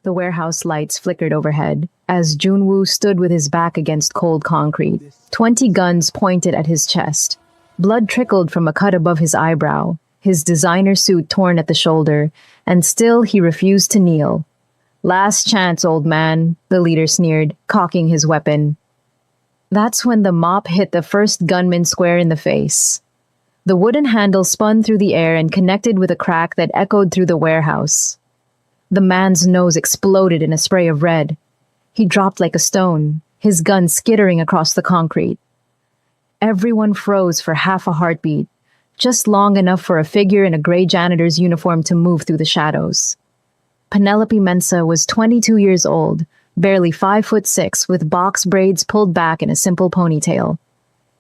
The warehouse lights flickered overhead as Junwoo stood with his back against cold concrete. 20 guns pointed at his chest. Blood trickled from a cut above his eyebrow, his designer suit torn at the shoulder, and still he refused to kneel. "Last chance, old man," the leader sneered, cocking his weapon. That's when the mop hit the first gunman square in the face. The wooden handle spun through the air and connected with a crack that echoed through the warehouse. The man's nose exploded in a spray of red. He dropped like a stone, his gun skittering across the concrete. Everyone froze for half a heartbeat, just long enough for a figure in a gray janitor's uniform to move through the shadows. Penelope Mensah was 22 years old, barely 5'6", with box braids pulled back in a simple ponytail.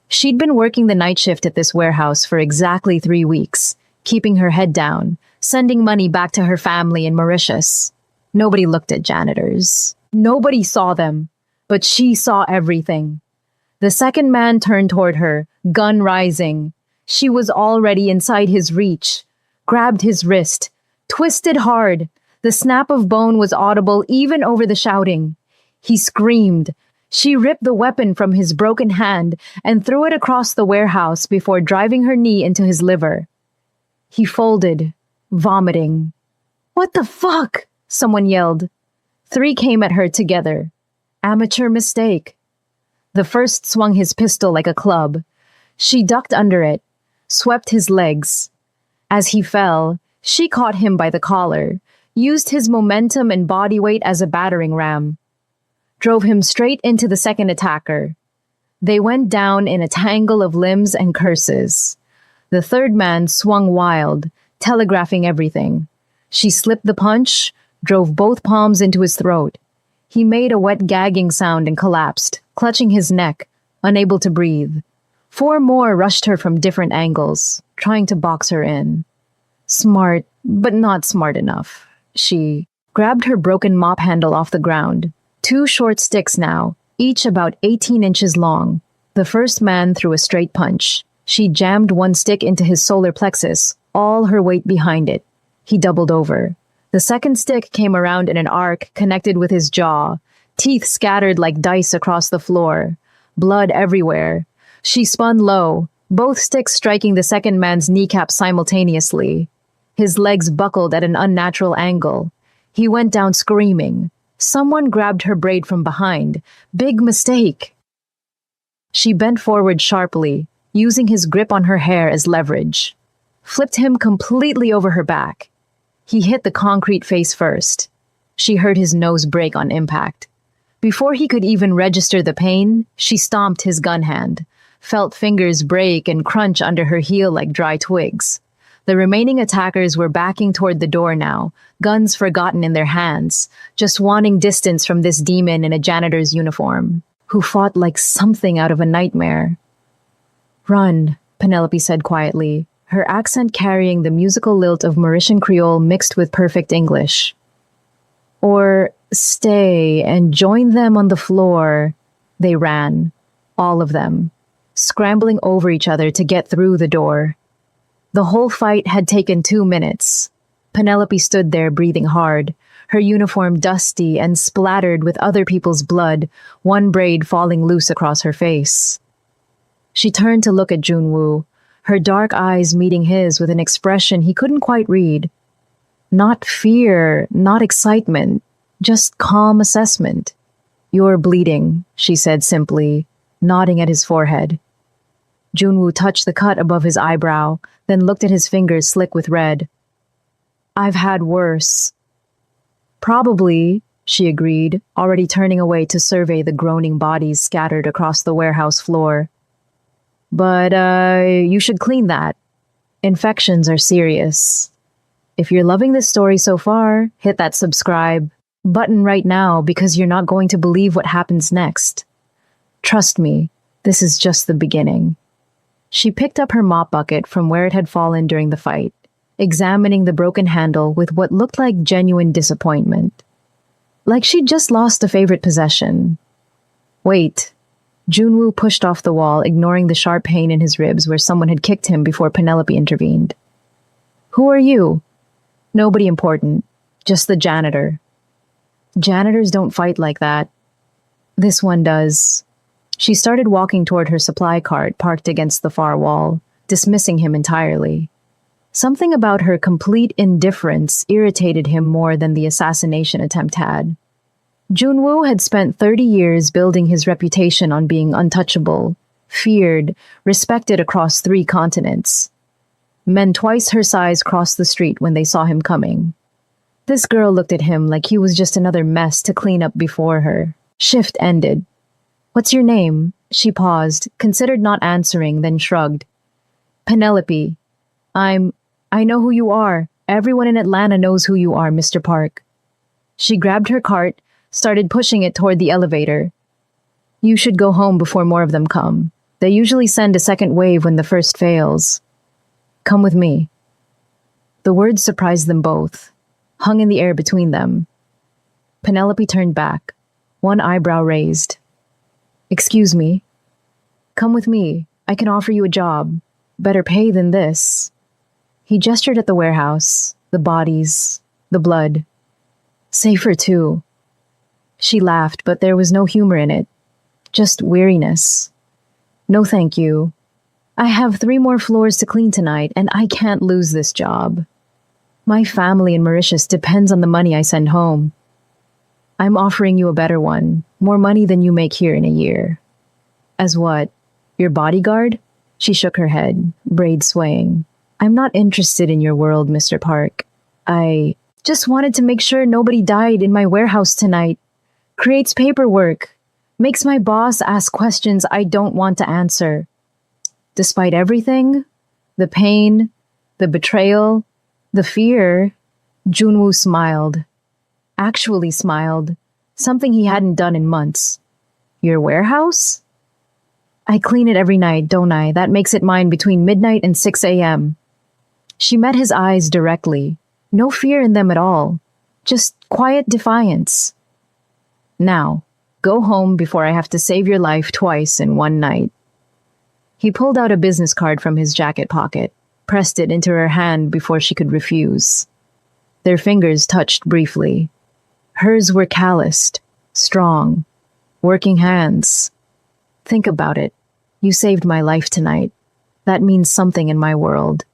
She'd been working the night shift at this warehouse for exactly 3 weeks, keeping her head down, sending money back to her family in Mauritius. Nobody looked at janitors. Nobody saw them, but she saw everything. The second man turned toward her, gun rising. She was already inside his reach, grabbed his wrist, twisted hard. The snap of bone was audible even over the shouting. He screamed. She ripped the weapon from his broken hand and threw it across the warehouse before driving her knee into his liver. He folded, vomiting. "What the fuck?" someone yelled. 3 came at her together. Amateur mistake. The first swung his pistol like a club. She ducked under it, swept his legs. As he fell, she caught him by the collar, used his momentum and body weight as a battering ram, drove him straight into the second attacker. They went down in a tangle of limbs and curses. The third man swung wild, telegraphing everything. She slipped the punch, drove both palms into his throat. He made a wet gagging sound and collapsed, clutching his neck, unable to breathe. 4 more rushed her from different angles, trying to box her in. Smart, but not smart enough. She grabbed her broken mop handle off the ground. 2 short sticks now, each about 18 inches long. The first man threw a straight punch. She jammed one stick into his solar plexus, all her weight behind it. He doubled over. The second stick came around in an arc connected with his jaw, teeth scattered like dice across the floor, blood everywhere. She spun low, both sticks striking the second man's kneecap simultaneously. His legs buckled at an unnatural angle. He went down screaming. Someone grabbed her braid from behind. Big mistake. She bent forward sharply, using his grip on her hair as leverage. Flipped him completely over her back. He hit the concrete face first. She heard his nose break on impact. Before he could even register the pain, she stomped his gun hand, felt fingers break and crunch under her heel like dry twigs. The remaining attackers were backing toward the door now, guns forgotten in their hands, just wanting distance from this demon in a janitor's uniform, who fought like something out of a nightmare. "Run," Penelope said quietly, her accent carrying the musical lilt of Mauritian Creole mixed with perfect English. "Or stay and join them on the floor." They ran, all of them, scrambling over each other to get through the door. The whole fight had taken 2 minutes. Penelope stood there breathing hard, her uniform dusty and splattered with other people's blood, one braid falling loose across her face. She turned to look at Junwoo, her dark eyes meeting his with an expression he couldn't quite read. Not fear, not excitement, just calm assessment. "You're bleeding," she said simply, nodding at his forehead. Junwoo touched the cut above his eyebrow, then looked at his fingers slick with red. "I've had worse." "Probably," she agreed, already turning away to survey the groaning bodies scattered across the warehouse floor. "But, you should clean that. Infections are serious. If you're loving this story so far, hit that subscribe button right now because you're not going to believe what happens next. Trust me, this is just the beginning." She picked up her mop bucket from where it had fallen during the fight, examining the broken handle with what looked like genuine disappointment. Like she'd just lost a favorite possession. "Wait." Junwoo pushed off the wall, ignoring the sharp pain in his ribs where someone had kicked him before Penelope intervened. "Who are you?" "Nobody important. Just the janitor." Janitors don't fight like that. This one does. She started walking toward her supply cart parked against the far wall, dismissing him entirely. Something about her complete indifference irritated him more than the assassination attempt had. Junwoo had spent 30 years building his reputation on being untouchable, feared, respected across 3 continents. Men twice her size crossed the street when they saw him coming. This girl looked at him like he was just another mess to clean up before her. Shift ended. "What's your name?" She paused, considered not answering, then shrugged. "Penelope. I know who you are. Everyone in Atlanta knows who you are, Mr. Park." She grabbed her cart, started pushing it toward the elevator. "You should go home before more of them come. They usually send a second wave when the first fails. Come with me." The words surprised them both, hung in the air between them. Penelope turned back, one eyebrow raised. "Excuse me." "Come with me. I can offer you a job. Better pay than this." He gestured at the warehouse, the bodies, the blood. "Safer too." She laughed, but there was no humor in it. Just weariness. "No thank you. I have 3 more floors to clean tonight, and I can't lose this job. My family in Mauritius depends on the money I send home. I'm offering you a better one, more money than you make here in a year." "As what? Your bodyguard?" She shook her head, braid swaying. "I'm not interested in your world, Mr. Park. I just wanted to make sure nobody died in my warehouse tonight. Creates paperwork. Makes my boss ask questions I don't want to answer." Despite everything, the pain, the betrayal, the fear, Junwoo smiled. Actually smiled. Something he hadn't done in months. "Your warehouse?" "I clean it every night, don't I? That makes it mine between midnight and 6 a.m. She met his eyes directly. No fear in them at all. Just quiet defiance. "Now, go home before I have to save your life twice in one night." He pulled out a business card from his jacket pocket, pressed it into her hand before she could refuse. Their fingers touched briefly. Hers were calloused, strong, working hands. "Think about it. You saved my life tonight. That means something in my world.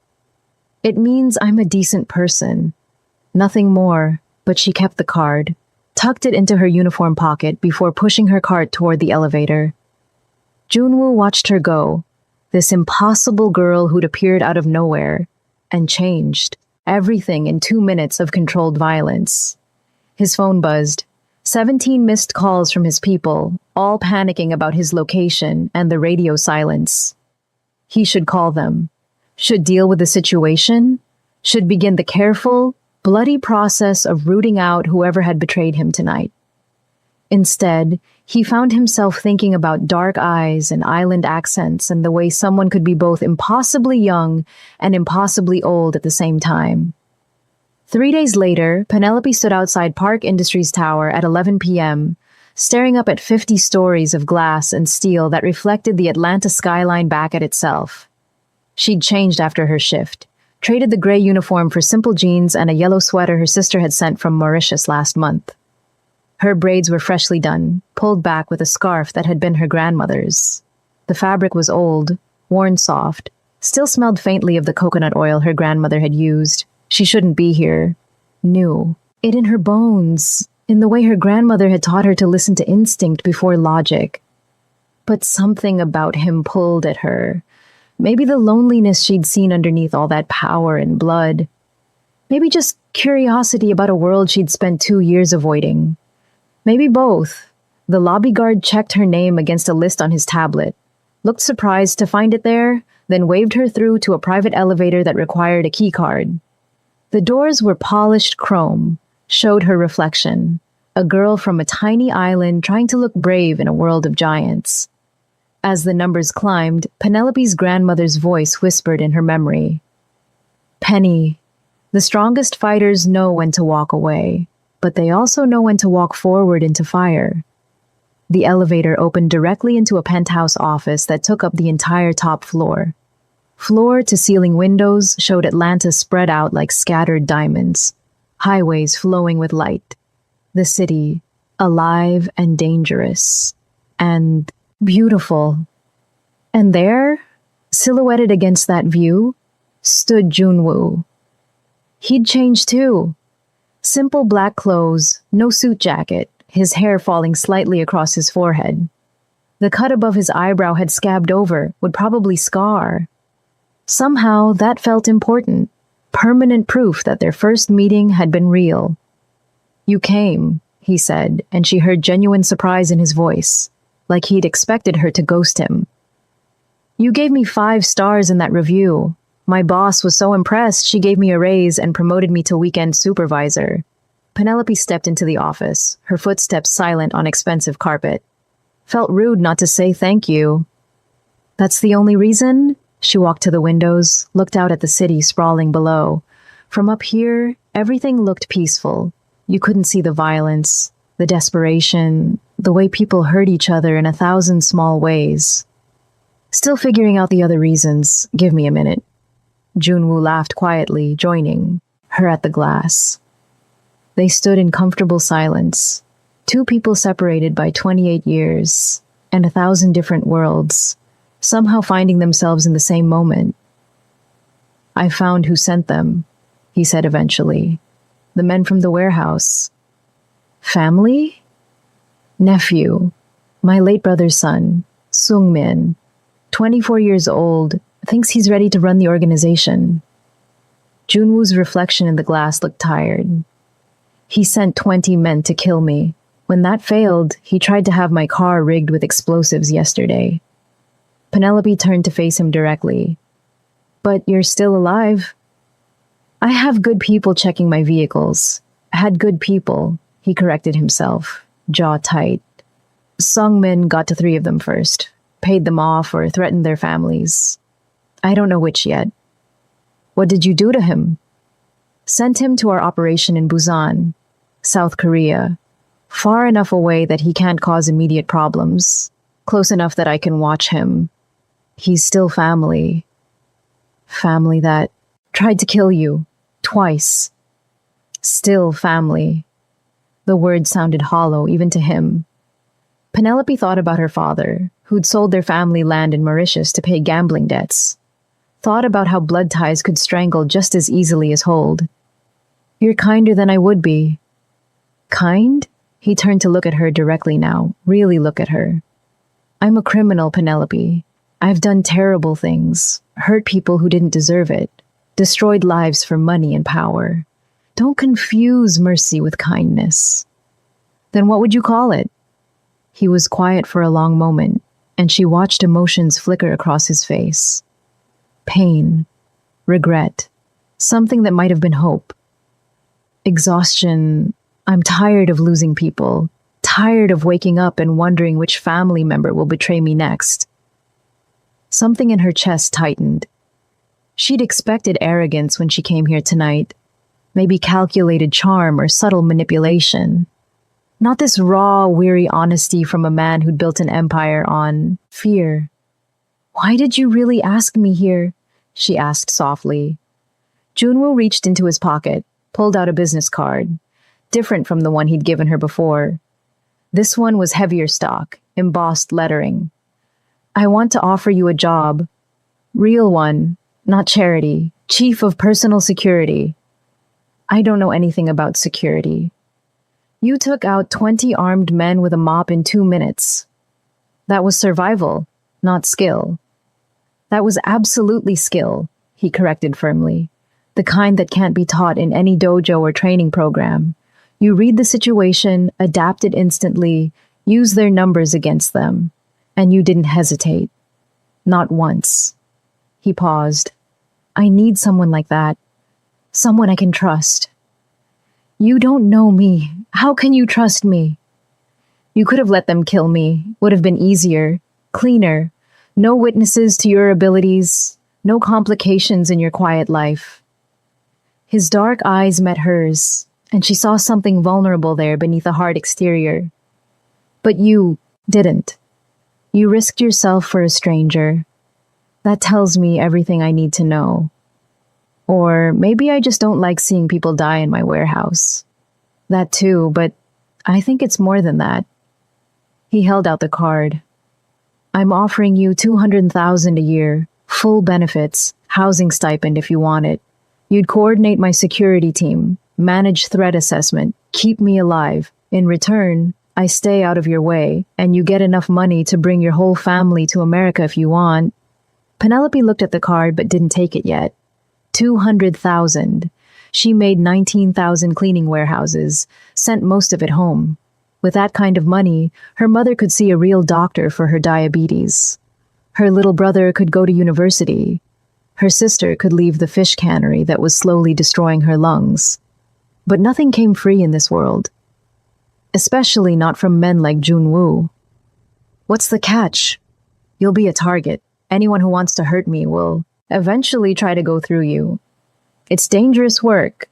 It means I'm a decent person. Nothing more," but she kept the card, tucked it into her uniform pocket before pushing her cart toward the elevator. Junwoo watched her go, this impossible girl who'd appeared out of nowhere, and changed everything in 2 minutes of controlled violence. His phone buzzed. 17 missed calls from his people, all panicking about his location and the radio silence. He should call them, should deal with the situation, should begin the careful, bloody process of rooting out whoever had betrayed him tonight. Instead, he found himself thinking about dark eyes and island accents and the way someone could be both impossibly young and impossibly old at the same time. 3 days later, Penelope stood outside Park Industries Tower at 11 p.m., staring up at 50 stories of glass and steel that reflected the Atlanta skyline back at itself. She'd changed after her shift, traded the gray uniform for simple jeans and a yellow sweater her sister had sent from Mauritius last month. Her braids were freshly done, pulled back with a scarf that had been her grandmother's. The fabric was old, worn soft, still smelled faintly of the coconut oil her grandmother had used. She shouldn't be here. Knew. It in her bones, in the way her grandmother had taught her to listen to instinct before logic. But something about him pulled at her. Maybe the loneliness she'd seen underneath all that power and blood. Maybe just curiosity about a world she'd spent 2 years avoiding. Maybe both. The lobby guard checked her name against a list on his tablet, looked surprised to find it there, then waved her through to a private elevator that required a key card. The doors were polished chrome, showed her reflection, a girl from a tiny island trying to look brave in a world of giants. As the numbers climbed, Penelope's grandmother's voice whispered in her memory. "Penny, the strongest fighters know when to walk away, but they also know when to walk forward into fire." The elevator opened directly into a penthouse office that took up the entire top floor. Floor-to-ceiling windows showed Atlanta spread out like scattered diamonds, highways flowing with light. The city, alive and dangerous, and beautiful. And there, silhouetted against that view, stood Junwoo. He'd changed too. Simple black clothes, no suit jacket, his hair falling slightly across his forehead. The cut above his eyebrow had scabbed over, would probably scar. Somehow, that felt important. Permanent proof that their first meeting had been real. "You came," he said, and she heard genuine surprise in his voice, like he'd expected her to ghost him. "You gave me 5 stars in that review. My boss was so impressed she gave me a raise and promoted me to weekend supervisor." Penelope stepped into the office, her footsteps silent on expensive carpet. Felt rude not to say thank you. "That's the only reason?" She walked to the windows, looked out at the city sprawling below. From up here, everything looked peaceful. You couldn't see the violence, the desperation, the way people hurt each other in 1,000 small ways. "Still figuring out the other reasons. Give me a minute." Junwoo laughed quietly, joining her at the glass. They stood in comfortable silence. 2 people separated by 28 years and 1,000 different worlds, somehow finding themselves in the same moment. "I found who sent them," he said eventually. "The men from the warehouse." "Family?" "Nephew. My late brother's son, Sung-min. 24 years old, thinks he's ready to run the organization." Junwoo's reflection in the glass looked tired. "He sent 20 men to kill me. When that failed, he tried to have my car rigged with explosives yesterday." Penelope turned to face him directly. "But you're still alive." "I have good people checking my vehicles. Had good people," he corrected himself, jaw tight. "Sungmin got to 3 of them first, paid them off or threatened their families. I don't know which yet." "What did you do to him?" "Sent him to our operation in Busan, South Korea, far enough away that he can't cause immediate problems, close enough that I can watch him. He's still family. Family that tried to kill you, twice. Still family." The words sounded hollow, even to him. Penelope thought about her father, who'd sold their family land in Mauritius to pay gambling debts. Thought about how blood ties could strangle just as easily as hold. "You're kinder than I would be." "Kind?" He turned to look at her directly now, really look at her. "I'm a criminal, Penelope. I've done terrible things, hurt people who didn't deserve it, destroyed lives for money and power. Don't confuse mercy with kindness." "Then what would you call it?" He was quiet for a long moment, and she watched emotions flicker across his face. Pain, regret, something that might have been hope. Exhaustion. "I'm tired of losing people, tired of waking up and wondering which family member will betray me next." Something in her chest tightened. She'd expected arrogance when she came here tonight, maybe calculated charm or subtle manipulation. Not this raw, weary honesty from a man who'd built an empire on fear. "Why did you really ask me here?" she asked softly. Junwoo reached into his pocket, pulled out a business card, different from the one he'd given her before. This one was heavier stock, embossed lettering. "I want to offer you a job. Real one, not charity. Chief of Personal Security." "I don't know anything about security." "You took out 20 armed men with a mop in 2 minutes. That was survival, not skill." "That was absolutely skill," he corrected firmly. "The kind that can't be taught in any dojo or training program. You read the situation, adapt it instantly, use their numbers against them. And you didn't hesitate. Not once." He paused. "I need someone like that. Someone I can trust." "You don't know me. How can you trust me?" "You could have let them kill me. Would have been easier, cleaner. No witnesses to your abilities, no complications in your quiet life." His dark eyes met hers, and she saw something vulnerable there beneath a hard exterior. "But you didn't. You risked yourself for a stranger. That tells me everything I need to know. Or maybe I just don't like seeing people die in my warehouse. That too, but I think it's more than that. He held out the card. I'm offering you 200,000 a year, full benefits, housing stipend if you want it. You'd coordinate my security team, manage threat assessment, keep me alive. In return, I stay out of your way, and you get enough money to bring your whole family to America if you want. Penelope looked at the card but didn't take it yet. 200,000. She made 19,000 cleaning warehouses, sent most of it home. With that kind of money, her mother could see a real doctor for her diabetes. Her little brother could go to university. Her sister could leave the fish cannery that was slowly destroying her lungs. But nothing came free in this world. Especially not from men like Junwoo. What's the catch? You'll be a target. Anyone who wants to hurt me will eventually try to go through you. It's dangerous work.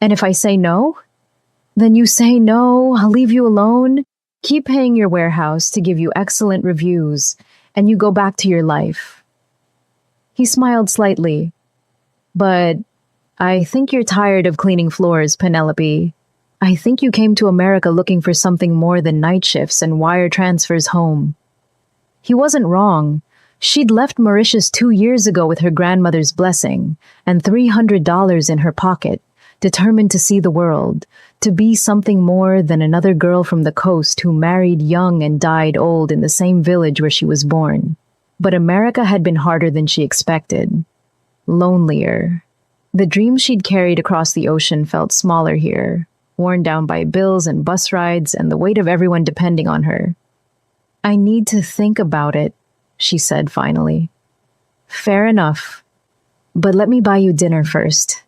And if I say no? Then you say no, I'll leave you alone, keep paying your warehouse to give you excellent reviews, and you go back to your life. He smiled slightly. But I think you're tired of cleaning floors, Penelope. I think you came to America looking for something more than night shifts and wire transfers home. He wasn't wrong. She'd left Mauritius 2 years ago with her grandmother's blessing and $300 in her pocket, determined to see the world, to be something more than another girl from the coast who married young and died old in the same village where she was born. But America had been harder than she expected. Lonelier. The dreams she'd carried across the ocean felt smaller here, worn down by bills and bus rides and the weight of everyone depending on her. I need to think about it, she said finally. Fair enough. But let me buy you dinner first.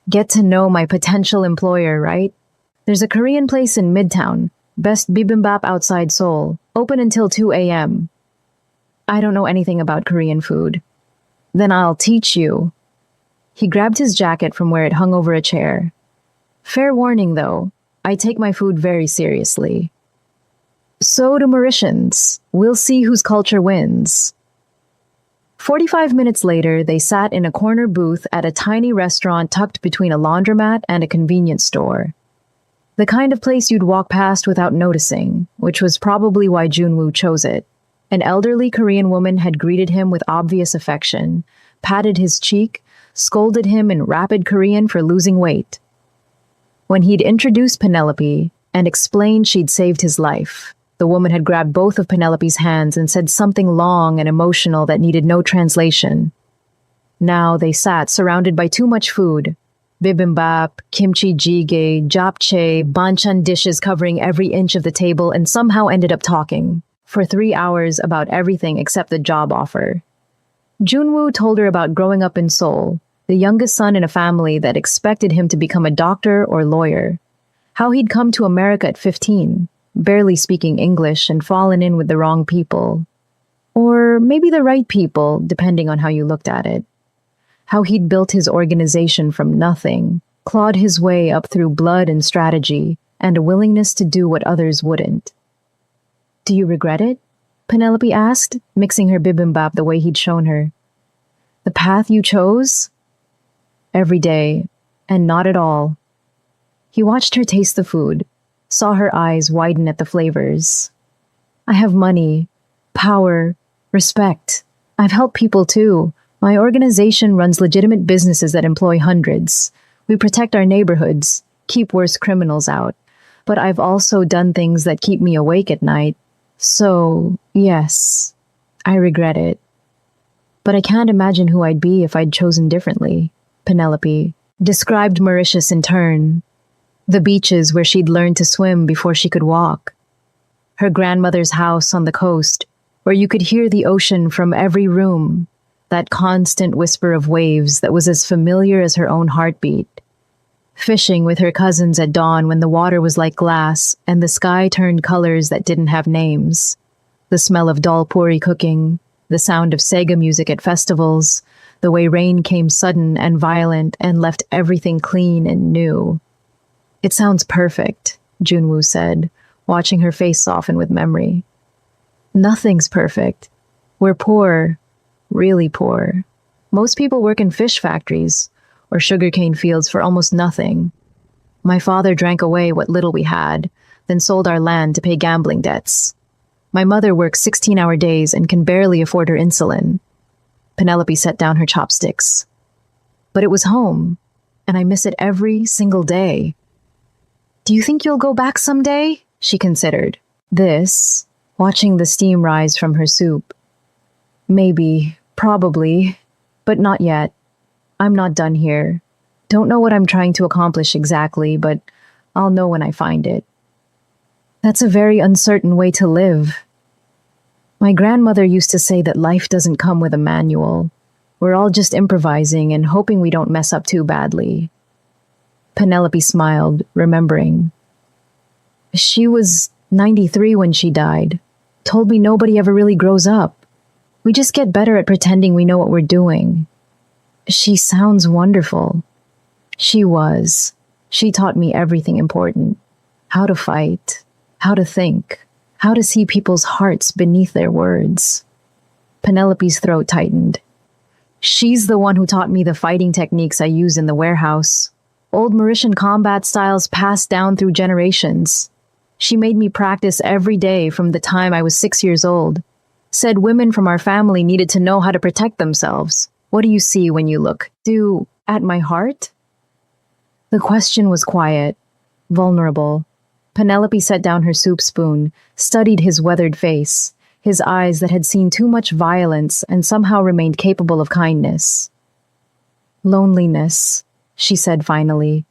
Get to know my potential employer, right? There's a Korean place in Midtown, best bibimbap outside Seoul, open until 2 a.m. I don't know anything about Korean food. Then I'll teach you. He grabbed his jacket from where it hung over a chair. Fair warning, though, I take my food very seriously. So do Mauritians. We'll see whose culture wins. 45 minutes later, they sat in a corner booth at a tiny restaurant tucked between a laundromat and a convenience store. The kind of place you'd walk past without noticing, which was probably why Junwoo chose it. An elderly Korean woman had greeted him with obvious affection, patted his cheek, scolded him in rapid Korean for losing weight. When he'd introduced Penelope and explained she'd saved his life, the woman had grabbed both of Penelope's hands and said something long and emotional that needed no translation. Now they sat surrounded by too much food. Bibimbap, kimchi jjigae, japchae, banchan dishes covering every inch of the table, and somehow ended up talking for 3 hours about everything except the job offer. Junwoo told her about growing up in Seoul, the youngest son in a family that expected him to become a doctor or lawyer. How he'd come to America at 15, barely speaking English and fallen in with the wrong people. Or maybe the right people, depending on how you looked at it. How he'd built his organization from nothing, clawed his way up through blood and strategy, and a willingness to do what others wouldn't. Do you regret it? Penelope asked, mixing her bibimbap the way he'd shown her. The path you chose? Every day, and not at all. He watched her taste the food, saw her eyes widen at the flavors. I have money, power, respect. I've helped people too. My organization runs legitimate businesses that employ hundreds. We protect our neighborhoods, keep worse criminals out. But I've also done things that keep me awake at night. So, yes, I regret it. But I can't imagine who I'd be if I'd chosen differently. Penelope described Mauritius in turn. The beaches where she'd learned to swim before she could walk. Her grandmother's house on the coast, where you could hear the ocean from every room. That constant whisper of waves that was as familiar as her own heartbeat. Fishing with her cousins at dawn when the water was like glass and the sky turned colors that didn't have names. The smell of dal puri cooking, the sound of Sega music at festivals, the way rain came sudden and violent and left everything clean and new. It sounds perfect, Junwoo said, watching her face soften with memory. Nothing's perfect. We're poor. Really poor. Most people work in fish factories or sugarcane fields for almost nothing. My father drank away what little we had, then sold our land to pay gambling debts. My mother works 16-hour days and can barely afford her insulin. Penelope set down her chopsticks. But it was home, and I miss it every single day. Do you think you'll go back someday? She considered. This, watching the steam rise from her soup. Maybe, probably, but not yet. I'm not done here. Don't know what I'm trying to accomplish exactly, but I'll know when I find it. That's a very uncertain way to live. My grandmother used to say that life doesn't come with a manual. We're all just improvising and hoping we don't mess up too badly. Penelope smiled, remembering. She was 93 when she died. Told me nobody ever really grows up. We just get better at pretending we know what we're doing. She sounds wonderful. She was. She taught me everything important. How to fight, how to think, how to see people's hearts beneath their words. Penelope's throat tightened. She's the one who taught me the fighting techniques I use in the warehouse. Old Mauritian combat styles passed down through generations. She made me practice every day from the time I was 6 years old. Said women from our family needed to know how to protect themselves. What do you see when you look? At my heart? The question was quiet, vulnerable. Penelope set down her soup spoon, studied his weathered face, his eyes that had seen too much violence and somehow remained capable of kindness. Loneliness, she said finally.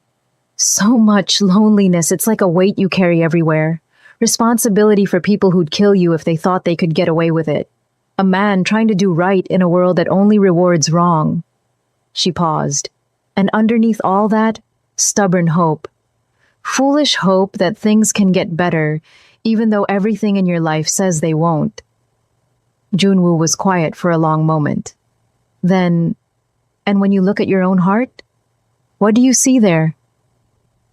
So much loneliness, it's like a weight you carry everywhere. Responsibility for people who'd kill you if they thought they could get away with it. A man trying to do right in a world that only rewards wrong. She paused. And underneath all that, stubborn hope. Foolish hope that things can get better, even though everything in your life says they won't. Junwoo was quiet for a long moment. Then, and when you look at your own heart, what do you see there?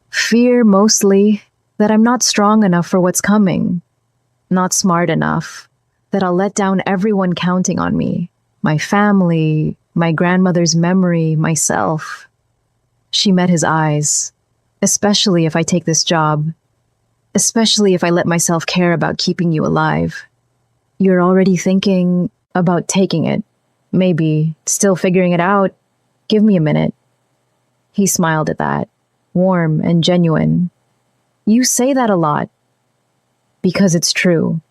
Fear, mostly, that I'm not strong enough for what's coming. Not smart enough, that I'll let down everyone counting on me. My family, my grandmother's memory, myself. She met his eyes. Especially if I take this job. Especially if I let myself care about keeping you alive. You're already thinking about taking it. Maybe still figuring it out. Give me a minute. He smiled at that, warm and genuine. You say that a lot. Because it's true.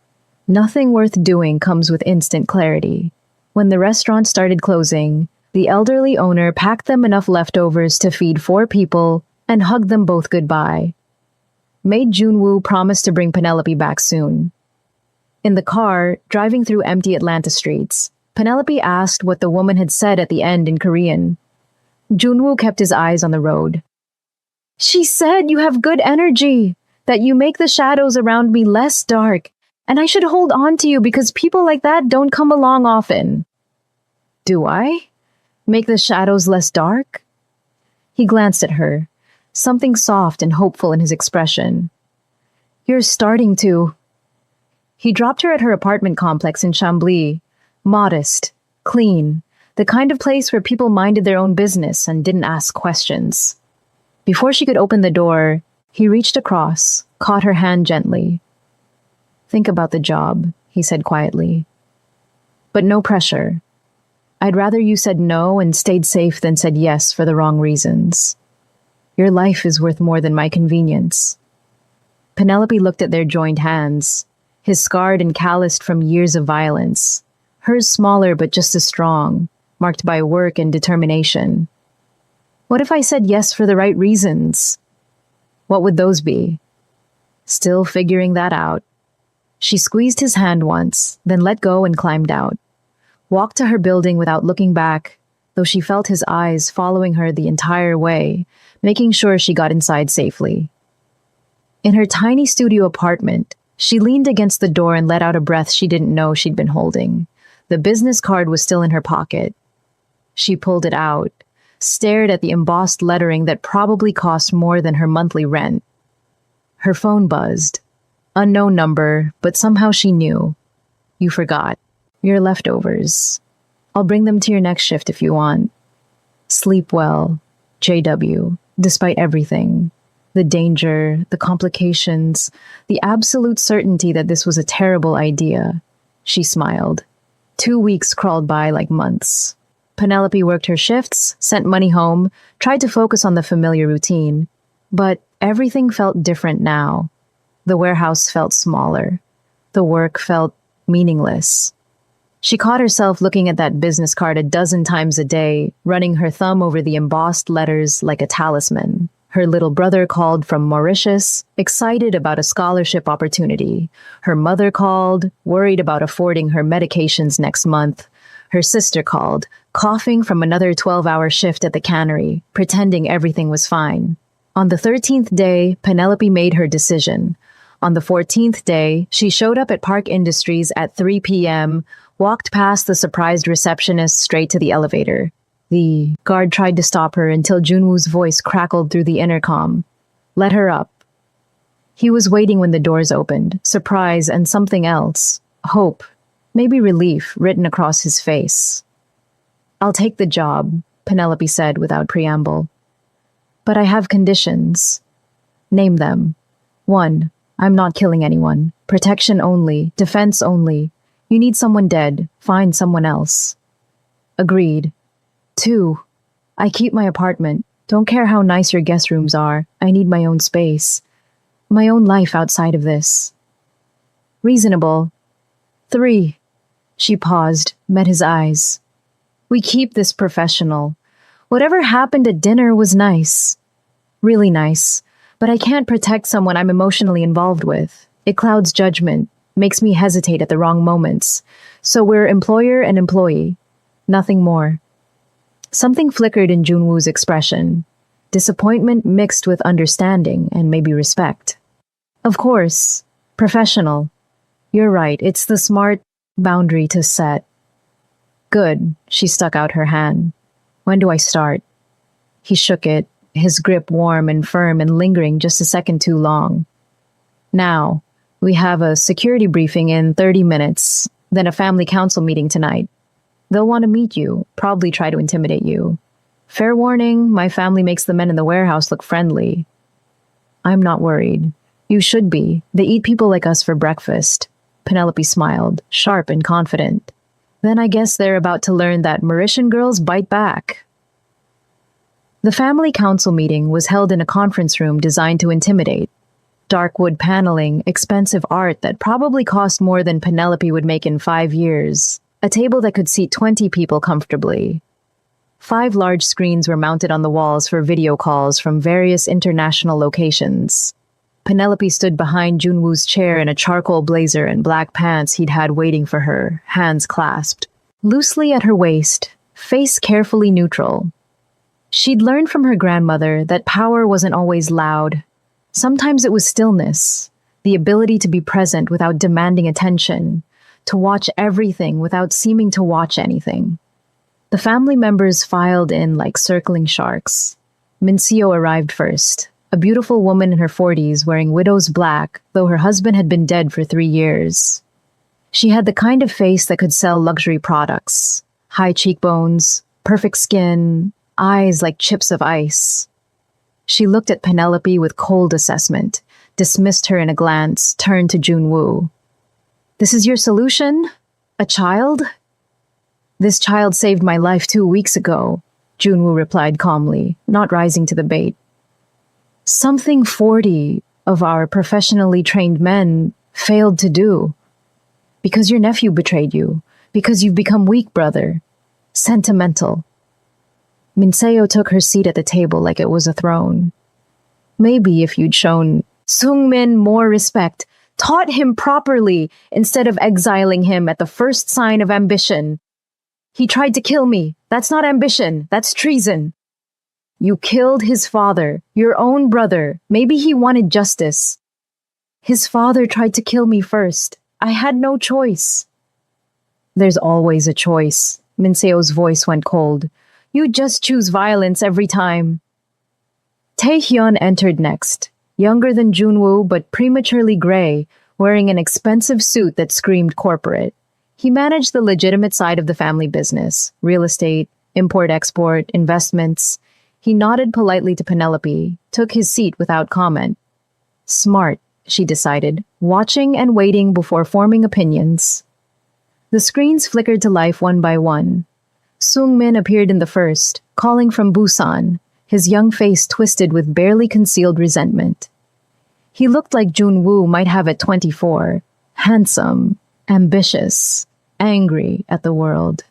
Nothing worth doing comes with instant clarity. When the restaurant started closing, the elderly owner packed them enough leftovers to feed 4 people and hugged them both goodbye. Maid Junwoo promised to bring Penelope back soon. In the car, driving through empty Atlanta streets, Penelope asked what the woman had said at the end in Korean. Junwoo kept his eyes on the road. She said you have good energy, that you make the shadows around me less dark, and I should hold on to you because people like that don't come along often. Do I? Make the shadows less dark? He glanced at her, something soft and hopeful in his expression. You're starting to. He dropped her at her apartment complex in Chambly, modest, clean, the kind of place where people minded their own business and didn't ask questions. Before she could open the door, he reached across, caught her hand gently. Think about the job, he said quietly. But no pressure. I'd rather you said no and stayed safe than said yes for the wrong reasons. Your life is worth more than my convenience. Penelope looked at their joined hands, his scarred and calloused from years of violence, hers smaller but just as strong, marked by work and determination. What if I said yes for the right reasons? What would those be? Still figuring that out. She squeezed his hand once, then let go and climbed out. Walked to her building without looking back, though she felt his eyes following her the entire way, making sure she got inside safely. In her tiny studio apartment, she leaned against the door and let out a breath she didn't know she'd been holding. The business card was still in her pocket. She pulled it out, stared at the embossed lettering that probably cost more than her monthly rent. Her phone buzzed. Unknown number, but somehow she knew. You forgot. Your leftovers. I'll bring them to your next shift if you want. Sleep well. JW. Despite everything. The danger, the complications, the absolute certainty that this was a terrible idea. She smiled. 2 weeks crawled by like months. Penelope worked her shifts, sent money home, tried to focus on the familiar routine. But everything felt different now. The warehouse felt smaller. The work felt meaningless. She caught herself looking at that business card a dozen times a day, running her thumb over the embossed letters like a talisman. Her little brother called from Mauritius, excited about a scholarship opportunity. Her mother called, worried about affording her medications next month. Her sister called, coughing from another 12-hour shift at the cannery, pretending everything was fine. On the 13th day, Penelope made her decision. On the 14th day, she showed up at Park Industries at 3 p.m., walked past the surprised receptionist straight to the elevator. The guard tried to stop her until Junwoo's voice crackled through the intercom. Let her up. He was waiting when the doors opened, surprise and something else. Hope, maybe relief, written across his face. I'll take the job, Penelope said without preamble. But I have conditions. Name them. 1. I'm not killing anyone. Protection only. Defense only. You need someone dead. Find someone else. Agreed. 2. I keep my apartment. Don't care how nice your guest rooms are. I need my own space. My own life outside of this. Reasonable. 3. She paused, met his eyes. We keep this professional. Whatever happened at dinner was nice. Really nice. But I can't protect someone I'm emotionally involved with. It clouds judgment, makes me hesitate at the wrong moments. So we're employer and employee. Nothing more. Something flickered in Junwoo's expression. Disappointment mixed with understanding and maybe respect. Of course. Professional. You're right, it's the smart boundary to set. Good. She stuck out her hand. When do I start? He shook it, his grip warm and firm and lingering just a second too long. Now, we have a security briefing in 30 minutes, then a family council meeting tonight. They'll want to meet you, probably try to intimidate you. Fair warning, my family makes the men in the warehouse look friendly. I'm not worried. You should be. They eat people like us for breakfast. Penelope smiled, sharp and confident. Then I guess they're about to learn that Mauritian girls bite back. The family council meeting was held in a conference room designed to intimidate. Dark wood paneling, expensive art that probably cost more than Penelope would make in 5 years. A table that could seat 20 people comfortably. 5 large screens were mounted on the walls for video calls from various international locations. Penelope stood behind Junwoo's chair in a charcoal blazer and black pants he'd had waiting for her, hands clasped. Loosely at her waist, face carefully neutral. She'd learned from her grandmother that power wasn't always loud. Sometimes it was stillness, the ability to be present without demanding attention, to watch everything without seeming to watch anything. The family members filed in like circling sharks. Mincio arrived first, a beautiful woman in her 40s wearing widow's black, though her husband had been dead for 3 years. She had the kind of face that could sell luxury products. High cheekbones, perfect skin, eyes like chips of ice. She looked at Penelope with cold assessment, dismissed her in a glance, turned to Junwoo. This is your solution? A child? This child saved my life 2 weeks ago, Junwoo replied calmly, not rising to the bait. Something 40 of our professionally trained men failed to do. Because your nephew betrayed you. Because you've become weak, brother. Sentimental. Minseo took her seat at the table like it was a throne. Maybe if you'd shown Sungmin more respect, taught him properly instead of exiling him at the first sign of ambition. He tried to kill me. That's not ambition. That's treason. You killed his father, your own brother. Maybe he wanted justice. His father tried to kill me first. I had no choice. There's always a choice. Minseo's voice went cold. You just choose violence every time. Taehyun entered next, younger than Junwoo but prematurely gray, wearing an expensive suit that screamed corporate. He managed the legitimate side of the family business, real estate, import-export, investments. He nodded politely to Penelope, took his seat without comment. Smart, she decided, watching and waiting before forming opinions. The screens flickered to life one by one. Sung-min appeared in the first, calling from Busan, his young face twisted with barely concealed resentment. He looked like Jun-woo might have at 24, handsome, ambitious, angry at the world.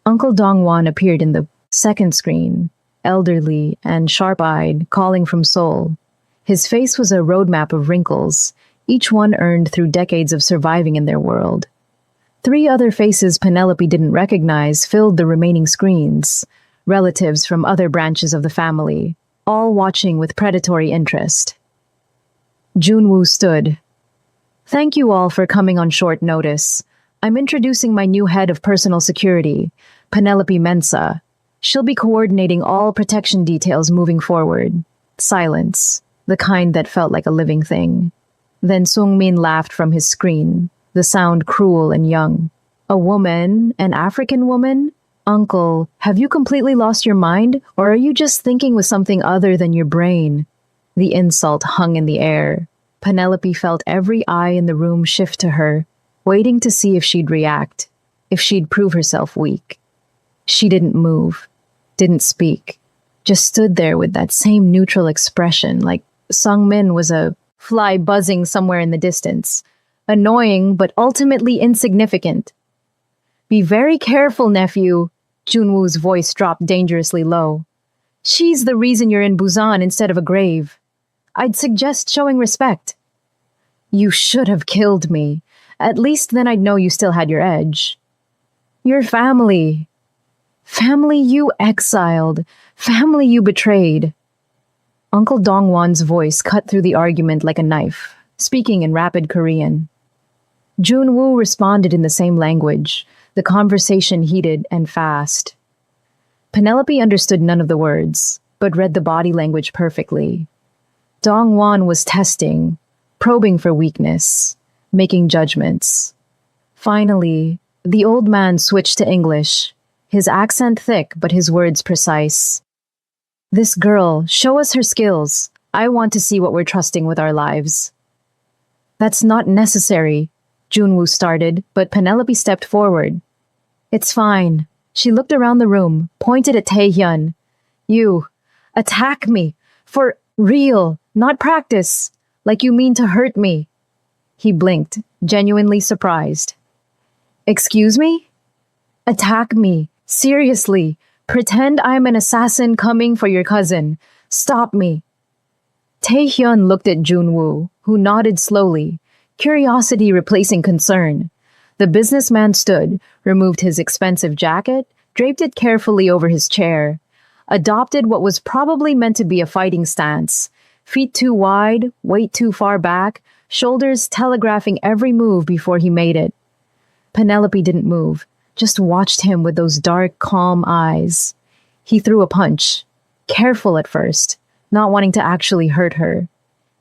Uncle Dong-won appeared in the second screen, elderly and sharp-eyed, calling from Seoul. His face was a roadmap of wrinkles, each one earned through decades of surviving in their world. 3 other faces Penelope didn't recognize filled the remaining screens, relatives from other branches of the family, all watching with predatory interest. Jun-woo stood. Thank you all for coming on short notice. I'm introducing my new head of personal security, Penelope Mensah. She'll be coordinating all protection details moving forward. Silence, the kind that felt like a living thing. Then Sung-min laughed from his screen, the sound cruel and young. A woman, an African woman? Uncle, have you completely lost your mind, or are you just thinking with something other than your brain? The insult hung in the air. Penelope felt every eye in the room shift to her, waiting to see if she'd react, if she'd prove herself weak. She didn't move, didn't speak, just stood there with that same neutral expression, like Sung-min was a fly buzzing somewhere in the distance, annoying but ultimately insignificant. Be very careful, nephew, Jun-woo's voice dropped dangerously low. She's the reason you're in Busan instead of a grave. I'd suggest showing respect. You should have killed me. At least then I'd know you still had your edge. Your family. Family you exiled. Family you betrayed. Uncle Dong-won's voice cut through the argument like a knife, speaking in rapid Korean. Jun-woo responded in the same language, the conversation heated and fast. Penelope understood none of the words, but read the body language perfectly. Dong-won was testing, probing for weakness, making judgments. Finally, the old man switched to English, his accent thick but his words precise. This girl, show us her skills. I want to see what we're trusting with our lives. That's not necessary, Jun-woo started, but Penelope stepped forward. It's fine. She looked around the room, pointed at Tae-hyun. You, attack me, for real, not practice, like you mean to hurt me. He blinked, genuinely surprised. Excuse me? Attack me, seriously. Pretend I'm an assassin coming for your cousin. Stop me. Tae-hyun looked at Jun-woo, who nodded slowly, curiosity replacing concern. The businessman stood, removed his expensive jacket, draped it carefully over his chair, adopted what was probably meant to be a fighting stance, feet too wide, weight too far back, shoulders telegraphing every move before he made it. Penelope didn't move, just watched him with those dark, calm eyes. He threw a punch, careful at first, not wanting to actually hurt her.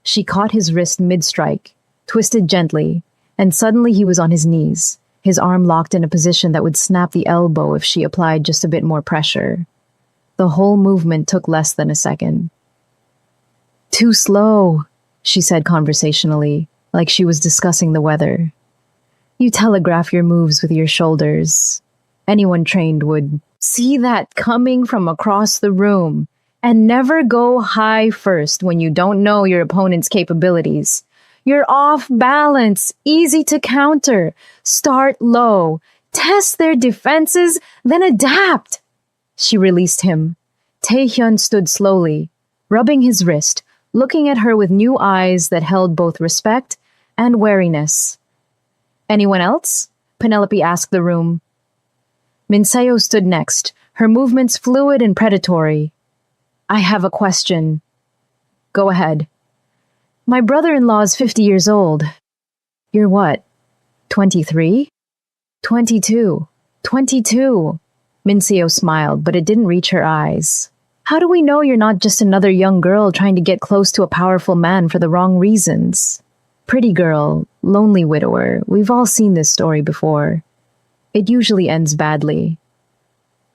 She caught his wrist mid-strike, twisted gently, and suddenly he was on his knees, his arm locked in a position that would snap the elbow if she applied just a bit more pressure. The whole movement took less than a second. Too slow, she said conversationally, like she was discussing the weather. You telegraph your moves with your shoulders. Anyone trained would see that coming from across the room, and never go high first when you don't know your opponent's capabilities. You're off balance, easy to counter. Start low, test their defenses, then adapt. She released him. Tae-hyun stood slowly, rubbing his wrist, looking at her with new eyes that held both respect and wariness. Anyone else? Penelope asked the room. Minseo stood next, her movements fluid and predatory. I have a question. Go ahead. My brother-in-law's 50 years old. You're what? 23? 22. 22. Minseo smiled, but it didn't reach her eyes. How do we know you're not just another young girl trying to get close to a powerful man for the wrong reasons? Pretty girl, lonely widower, we've all seen this story before. It usually ends badly.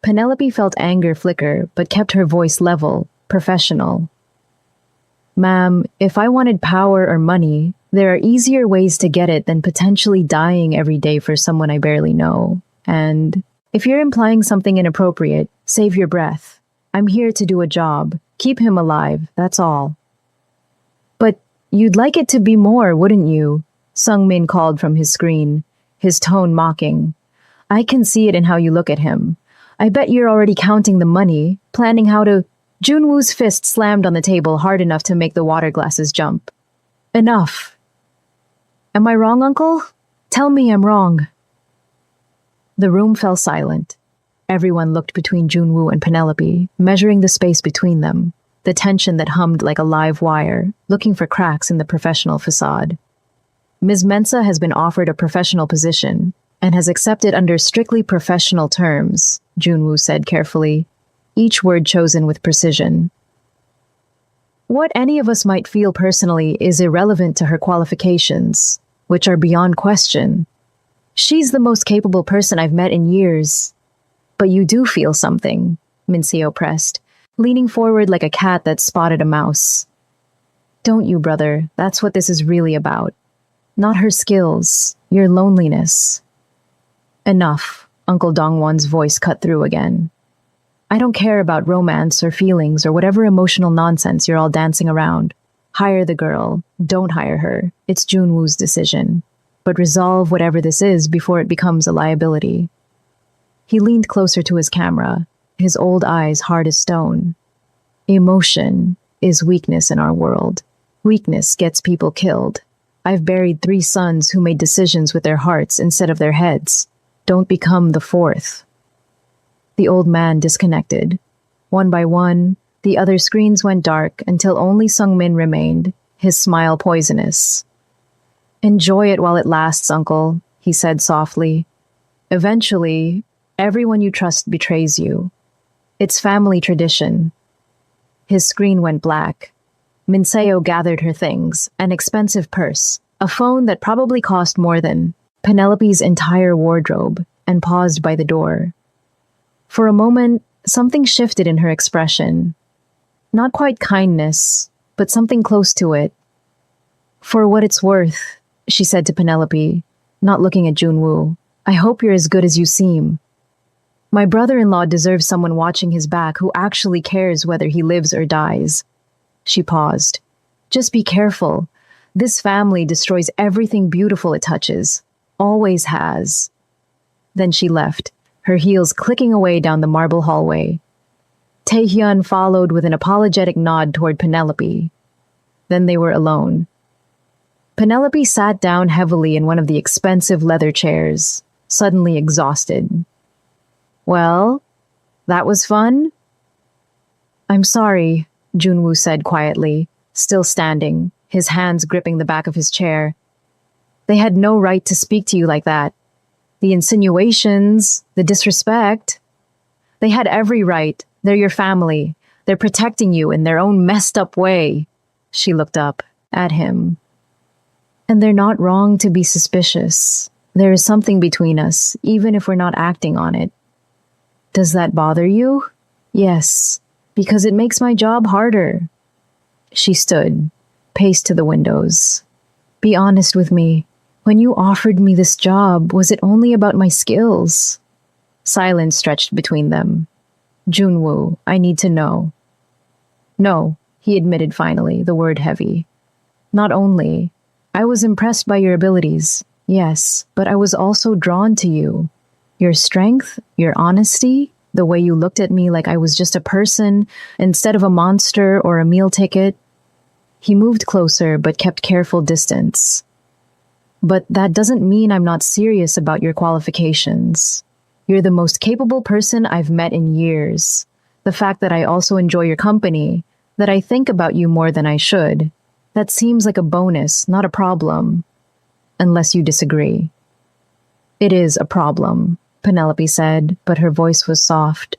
Penelope felt anger flicker, but kept her voice level, professional. Ma'am, if I wanted power or money, there are easier ways to get it than potentially dying every day for someone I barely know. And if you're implying something inappropriate, save your breath. I'm here to do a job. Keep him alive, that's all. But you'd like it to be more, wouldn't you? Sung Min called from his screen, his tone mocking. I can see it in how you look at him. I bet you're already counting the money, planning how to... Junwoo's fist slammed on the table hard enough to make the water glasses jump. Enough. Am I wrong, Uncle? Tell me I'm wrong. The room fell silent. Everyone looked between Junwoo and Penelope, measuring the space between them, the tension that hummed like a live wire, looking for cracks in the professional facade. Ms. Mensah has been offered a professional position and has accepted under strictly professional terms, Junwoo said carefully, each word chosen with precision. What any of us might feel personally is irrelevant to her qualifications, which are beyond question. She's the most capable person I've met in years. But you do feel something, Minseo pressed, leaning forward like a cat that spotted a mouse. Don't you, brother? That's what this is really about. Not her skills, your loneliness. Enough, Uncle Dongwon's voice cut through again. I don't care about romance or feelings or whatever emotional nonsense you're all dancing around. Hire the girl. Don't hire her. It's Junwoo's decision. But resolve whatever this is before it becomes a liability. He leaned closer to his camera, his old eyes hard as stone. Emotion is weakness in our world. Weakness gets people killed. I've buried 3 sons who made decisions with their hearts instead of their heads. Don't become the 4th. The old man disconnected. One by one, the other screens went dark until only Sung Min remained, his smile poisonous. Enjoy it while it lasts, Uncle, he said softly. Eventually, everyone you trust betrays you. It's family tradition. His screen went black. Minseo gathered her things, an expensive purse, a phone that probably cost more than Penelope's entire wardrobe, and paused by the door. For a moment, something shifted in her expression. Not quite kindness, but something close to it. For what it's worth, she said to Penelope, not looking at Junwoo, I hope you're as good as you seem. My brother-in-law deserves someone watching his back who actually cares whether he lives or dies. She paused. Just be careful. This family destroys everything beautiful it touches. Always has. Then she left, her heels clicking away down the marble hallway. Taehyun followed with an apologetic nod toward Penelope. Then they were alone. Penelope sat down heavily in one of the expensive leather chairs, suddenly exhausted. Well, that was fun? I'm sorry, Junwoo said quietly, still standing, his hands gripping the back of his chair. They had no right to speak to you like that. The insinuations, the disrespect. They had every right. They're your family. They're protecting you in their own messed up way. She looked up at him. And they're not wrong to be suspicious. There is something between us, even if we're not acting on it. Does that bother you? Yes, because it makes my job harder. She stood, paced to the windows. Be honest with me. When you offered me this job, was it only about my skills? Silence stretched between them. Junwoo, I need to know. No, he admitted finally, the word heavy. Not only. I was impressed by your abilities, yes, but I was also drawn to you. Your strength, your honesty, the way you looked at me like I was just a person instead of a monster or a meal ticket. He moved closer but kept careful distance. But that doesn't mean I'm not serious about your qualifications. You're the most capable person I've met in years. The fact that I also enjoy your company, that I think about you more than I should, that seems like a bonus, not a problem. Unless you disagree. It is a problem, Penelope said, but her voice was soft.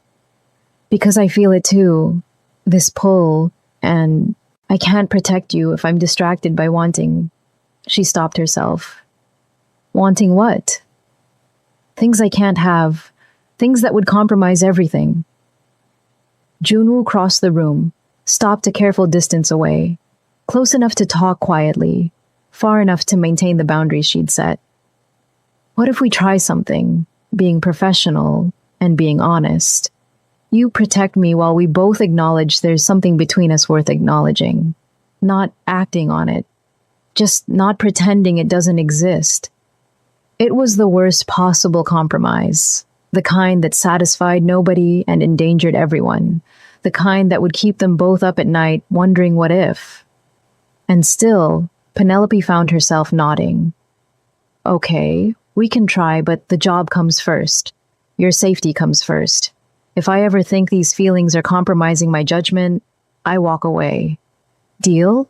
Because I feel it too, this pull, and I can't protect you if I'm distracted by wanting. She stopped herself. Wanting what? Things I can't have. things that would compromise everything. Junwoo crossed the room, stopped a careful distance away, close enough to talk quietly, far enough to maintain the boundaries she'd set. What if we try something, being professional and being honest? You protect me while we both acknowledge there's something between us worth acknowledging. Not acting on it. Just not pretending it doesn't exist. It was the worst possible compromise. The kind that satisfied nobody and endangered everyone. The kind that would keep them both up at night wondering what if. And still, Penelope found herself nodding. Okay, we can try, but the job comes first. Your safety comes first. If I ever think these feelings are compromising my judgment, I walk away. Deal?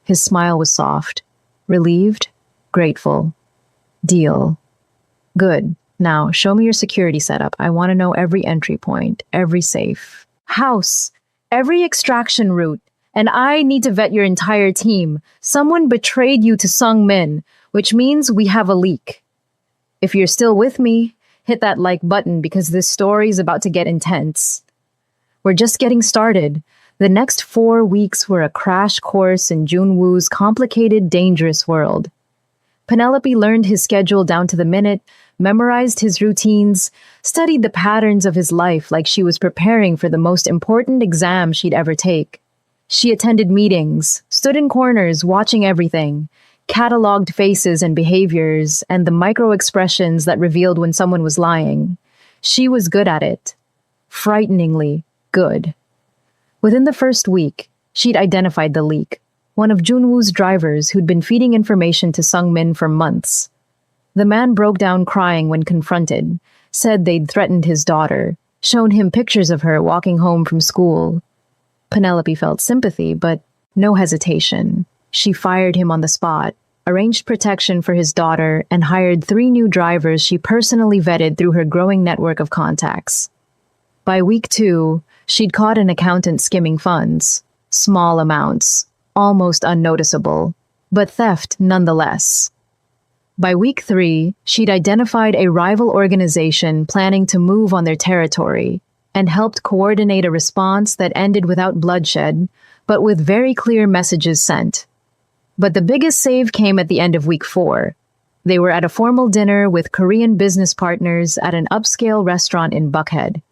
His smile was soft. Relieved? Grateful. Deal. Good. Now, show me your security setup. I want to know every entry point, every safe, house, every extraction route. And I need to vet your entire team. Someone betrayed you to Sung Min, which means we have a leak. If you're still with me, hit that like button because this story is about to get intense. We're just getting started. The next 4 weeks were a crash course in Junwoo's complicated, dangerous world. Penelope learned his schedule down to the minute, memorized his routines, studied the patterns of his life like she was preparing for the most important exam she'd ever take. She attended meetings, stood in corners watching everything, cataloged faces and behaviors, and the micro-expressions that revealed when someone was lying. She was good at it. Frighteningly good. Within the first week, she'd identified the leak, one of Junwoo's drivers who'd been feeding information to Sung Min for months. The man broke down crying when confronted, said they'd threatened his daughter, shown him pictures of her walking home from school. Penelope felt sympathy, but no hesitation. She fired him on the spot, arranged protection for his daughter, and hired 3 new drivers she personally vetted through her growing network of contacts. By week 2, she'd caught an accountant skimming funds. Small amounts, almost unnoticeable, but theft nonetheless. By week 3, she'd identified a rival organization planning to move on their territory and helped coordinate a response that ended without bloodshed, but with very clear messages sent. But the biggest save came at the end of week 4. They were at a formal dinner with Korean business partners at an upscale restaurant in Buckhead.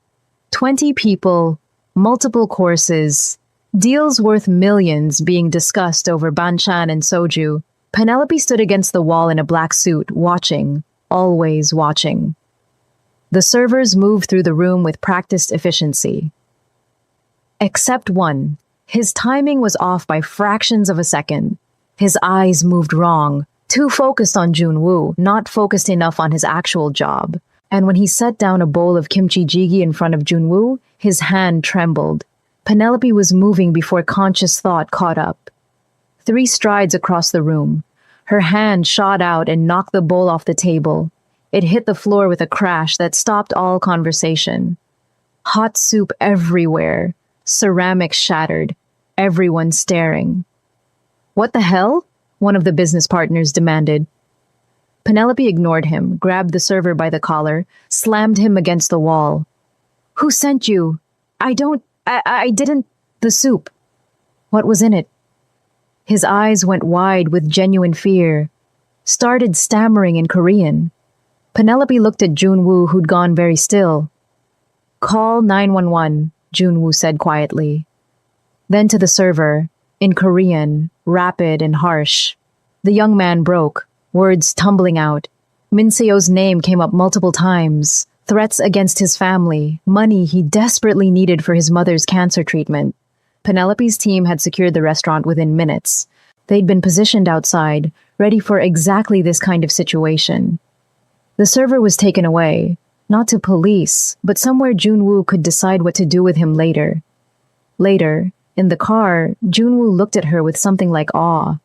20 people, multiple courses, deals worth millions being discussed over banchan and soju. Penelope stood against the wall in a black suit, watching, always watching. The servers moved through the room with practiced efficiency. Except one. His timing was off by fractions of a second. His eyes moved wrong, too focused on Junwoo, not focused enough on his actual job. And when he set down a bowl of kimchi jjigae in front of Junwoo, his hand trembled. Penelope was moving before conscious thought caught up. 3 strides across the room. Her hand shot out and knocked the bowl off the table. It hit the floor with a crash that stopped all conversation. Hot soup everywhere. Ceramics shattered. Everyone staring. "What the hell?" one of the business partners demanded. Penelope ignored him, grabbed the server by the collar, slammed him against the wall. "Who sent you? I didn't. The soup. What was in it?" His eyes went wide with genuine fear. Started stammering in Korean. Penelope looked at Junwoo, who'd gone very still. "Call 911, Junwoo said quietly. Then to the server, in Korean, rapid and harsh. The young man broke, words tumbling out. Minseo's name came up multiple times. Threats against his family, money he desperately needed for his mother's cancer treatment. Penelope's team had secured the restaurant within minutes. They'd been positioned outside, ready for exactly this kind of situation. The server was taken away, not to police, but somewhere Junwoo could decide what to do with him later. Later, in the car, Junwoo looked at her with something like awe.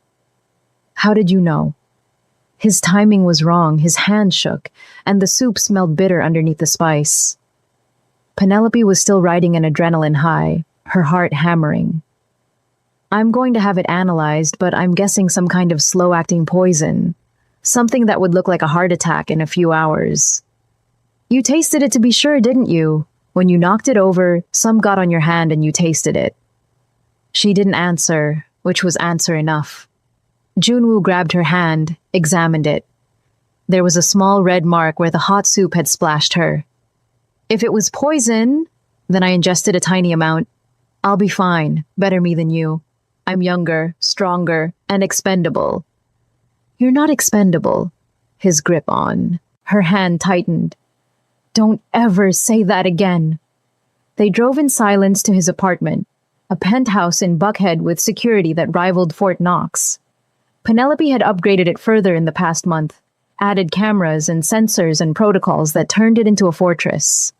"How did you know?" His timing was wrong, his hand shook, and the soup smelled bitter underneath the spice. Penelope was still riding an adrenaline high, her heart hammering. "I'm going to have it analyzed, but I'm guessing some kind of slow-acting poison. Something that would look like a heart attack in a few hours." You tasted it to be sure, didn't you? When you knocked it over, some got on your hand and you tasted it. She didn't answer, which was answer enough. Junwoo grabbed her hand, examined it. There was a small red mark where the hot soup had splashed her. If it was poison, then I ingested a tiny amount. I'll be fine, better me than you. I'm younger, stronger, and expendable. You're not expendable. His grip on. Her hand tightened. Don't ever say that again. They drove in silence to his apartment, a penthouse in Buckhead with security that rivaled Fort Knox. Penelope had upgraded it further in the past month, added cameras and sensors and protocols that turned it into a fortress.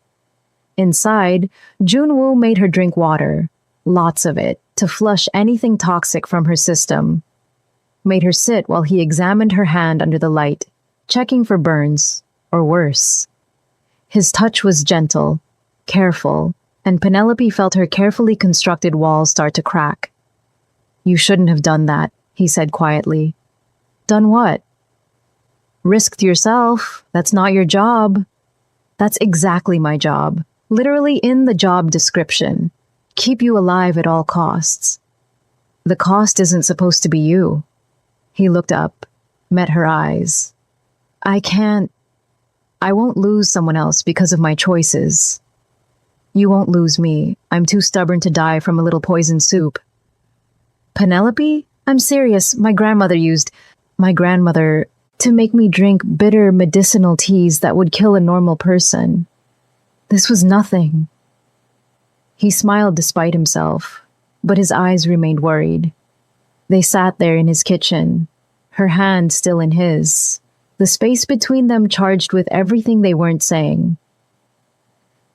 Inside, Junwoo made her drink water, lots of it, to flush anything toxic from her system. Made her sit while he examined her hand under the light, checking for burns, or worse. His touch was gentle, careful, and Penelope felt her carefully constructed walls start to crack. You shouldn't have done that, he said quietly. Done what? Risked yourself. That's not your job. That's exactly my job. Literally in the job description. Keep you alive at all costs. The cost isn't supposed to be you. He looked up, met her eyes. I won't lose someone else because of my choices. You won't lose me. I'm too stubborn to die from a little poison soup. Penelope? I'm serious. My grandmother to make me drink bitter medicinal teas that would kill a normal person. This was nothing. He smiled despite himself, but his eyes remained worried. They sat there in his kitchen, her hand still in his, the space between them charged with everything they weren't saying.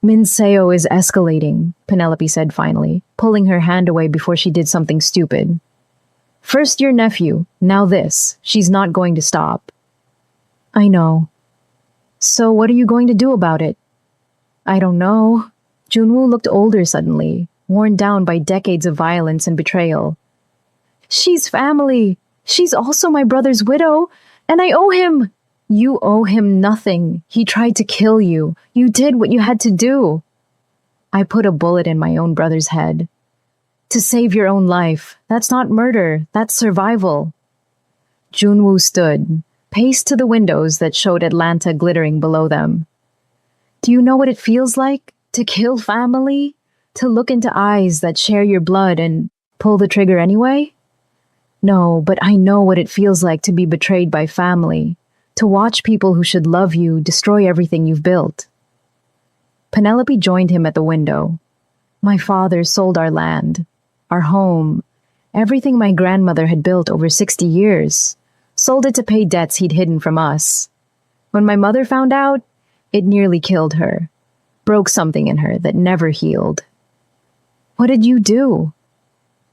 Minseo is escalating, Penelope said finally, pulling her hand away before she did something stupid. First your nephew, now this. She's not going to stop. I know. So what are you going to do about it? I don't know. Junwoo looked older suddenly, worn down by decades of violence and betrayal. She's family. She's also my brother's widow, and I owe him. You owe him nothing. He tried to kill you. You did what you had to do. I put a bullet in my own brother's head. To save your own life. That's not murder. That's survival. Junwoo stood, paced to the windows that showed Atlanta glittering below them. Do you know what it feels like to kill family? To look into eyes that share your blood and pull the trigger anyway? No, but I know what it feels like to be betrayed by family. To watch people who should love you destroy everything you've built. Penelope joined him at the window. My father sold our land, our home, everything my grandmother had built over 60 years. Sold it to pay debts he'd hidden from us. When my mother found out, it nearly killed her. Broke something in her that never healed. What did you do?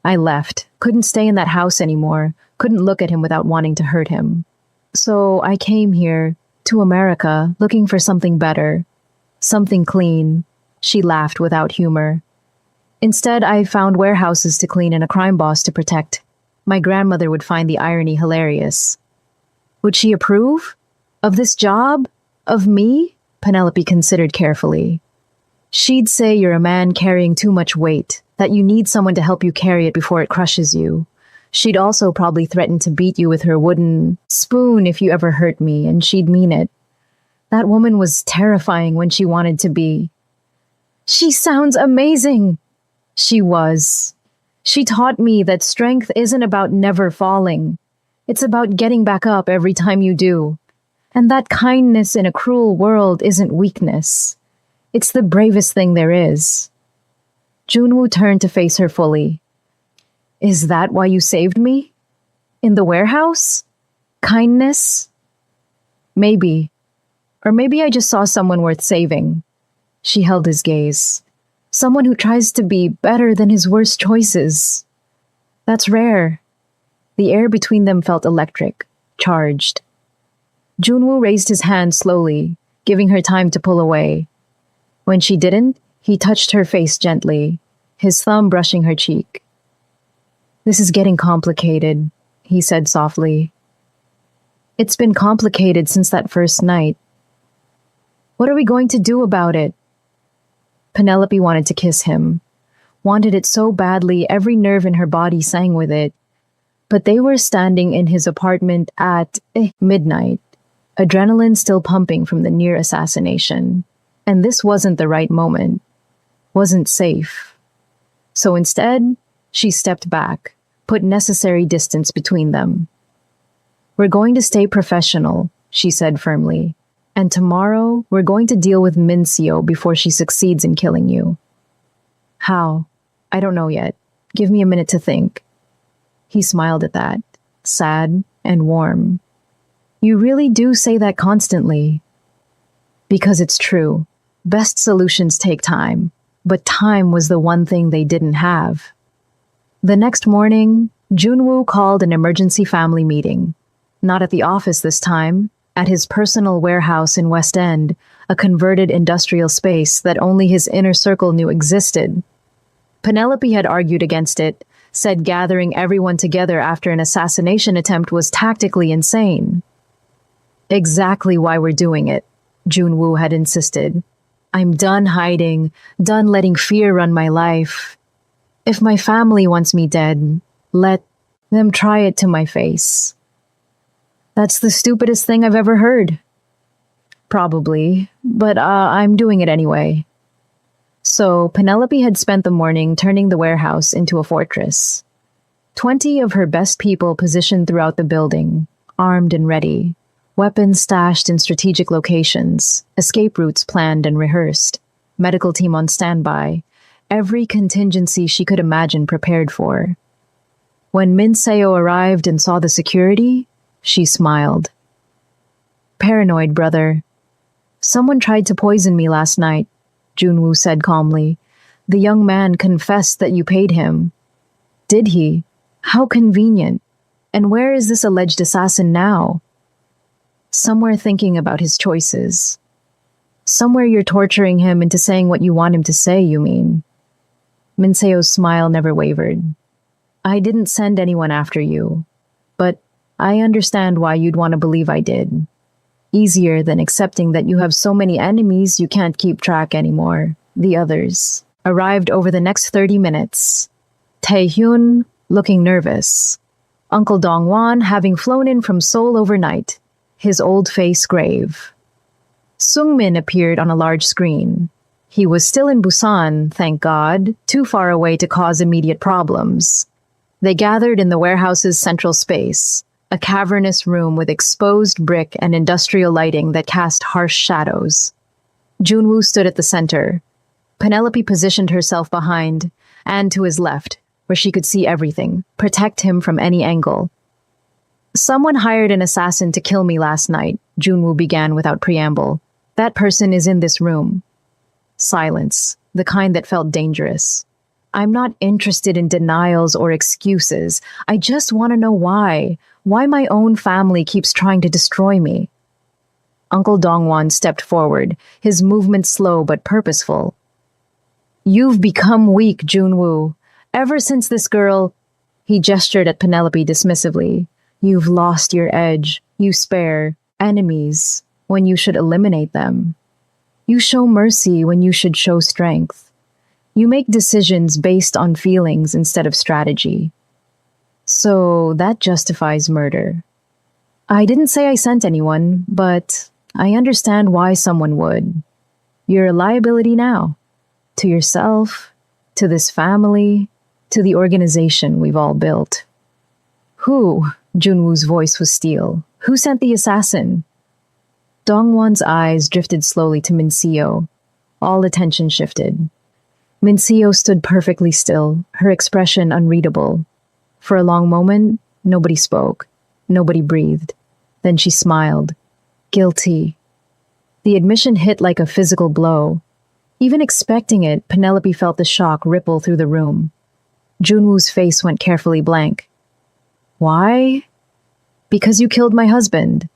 I left. Couldn't stay in that house anymore. Couldn't look at him without wanting to hurt him. So I came here, to America, looking for something better. Something clean. She laughed without humor. Instead, I found warehouses to clean and a crime boss to protect. My grandmother would find the irony hilarious. Would she approve? Of this job? Of me? Penelope considered carefully. She'd say you're a man carrying too much weight, that you need someone to help you carry it before it crushes you. She'd also probably threaten to beat you with her wooden spoon if you ever hurt me, and she'd mean it. That woman was terrifying when she wanted to be. She sounds amazing! She was. She taught me that strength isn't about never falling. It's about getting back up every time you do. And that kindness in a cruel world isn't weakness. It's the bravest thing there is. Junwoo turned to face her fully. Is that why you saved me? In the warehouse? Kindness? Maybe. Or maybe I just saw someone worth saving. She held his gaze. Someone who tries to be better than his worst choices. That's rare. The air between them felt electric, charged. Junwoo raised his hand slowly, giving her time to pull away. When she didn't, he touched her face gently, his thumb brushing her cheek. This is getting complicated, he said softly. It's been complicated since that first night. What are we going to do about it? Penelope wanted to kiss him, wanted it so badly every nerve in her body sang with it. But they were standing in his apartment at midnight, adrenaline still pumping from the near assassination. And this wasn't the right moment, wasn't safe. So instead, she stepped back, put necessary distance between them. We're going to stay professional, she said firmly. And tomorrow, we're going to deal with Mincio before she succeeds in killing you. How? I don't know yet. Give me a minute to think. He smiled at that, sad and warm. You really do say that constantly. Because it's true. Best solutions take time, but time was the one thing they didn't have. The next morning, Junwoo called an emergency family meeting. Not at the office this time, at his personal warehouse in West End, a converted industrial space that only his inner circle knew existed. Penelope had argued against it, said gathering everyone together after an assassination attempt was tactically insane. Exactly why we're doing it, Junwoo had insisted. I'm done hiding, done letting fear run my life. If my family wants me dead, let them try it to my face. That's the stupidest thing I've ever heard. Probably, but I'm doing it anyway. So Penelope had spent the morning turning the warehouse into a fortress. 20 of her best people positioned throughout the building, armed and ready, weapons stashed in strategic locations, escape routes planned and rehearsed, medical team on standby, every contingency she could imagine prepared for. When Minseo arrived and saw the security, she smiled. Paranoid, brother. Someone tried to poison me last night, Junwoo said calmly. The young man confessed that you paid him. Did he? How convenient. And where is this alleged assassin now? Somewhere thinking about his choices. Somewhere you're torturing him into saying what you want him to say, you mean? Minseo's smile never wavered. I didn't send anyone after you, but I understand why you'd want to believe I did. Easier than accepting that you have so many enemies you can't keep track anymore. The others arrived over the next 30 minutes. Taehyun, looking nervous. Uncle Dongwon having flown in from Seoul overnight, his old face grave. Sungmin appeared on a large screen. He was still in Busan, thank God, too far away to cause immediate problems. They gathered in the warehouse's central space, a cavernous room with exposed brick and industrial lighting that cast harsh shadows. Junwoo stood at the center. Penelope positioned herself behind and to his left, where she could see everything, protect him from any angle. Someone hired an assassin to kill me last night, Junwoo began without preamble. That person is in this room. Silence, the kind that felt dangerous. I'm not interested in denials or excuses. I just want to know why. Why my own family keeps trying to destroy me. Uncle Dongwon stepped forward, his movement slow but purposeful. You've become weak, Junwoo. Ever since this girl... He gestured at Penelope dismissively. You've lost your edge. You spare enemies when you should eliminate them. You show mercy when you should show strength. You make decisions based on feelings instead of strategy. So that justifies murder. I didn't say I sent anyone, but I understand why someone would. You're a liability now. To yourself, to this family, to the organization we've all built. Who? Junwoo's voice was steel. Who sent the assassin? Dongwon's eyes drifted slowly to Minseo. All attention shifted. Minseo stood perfectly still, her expression unreadable. For a long moment, nobody spoke. Nobody breathed. Then she smiled. Guilty. The admission hit like a physical blow. Even expecting it, Penelope felt the shock ripple through the room. Junwoo's face went carefully blank. Why? Because you killed my husband.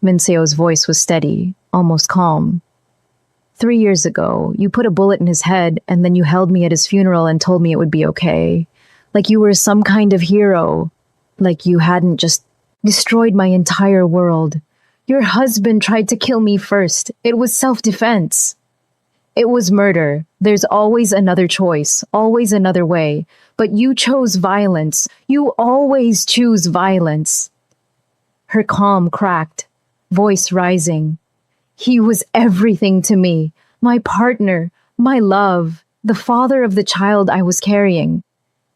Minseo's voice was steady, almost calm. 3 years ago, you put a bullet in his head and then you held me at his funeral and told me it would be okay. Like you were some kind of hero. Like you hadn't just destroyed my entire world. Your husband tried to kill me first. It was self-defense. It was murder. There's always another choice, always another way. But you chose violence. You always choose violence. Her calm cracked, voice rising. He was everything to me, my partner, my love, the father of the child I was carrying.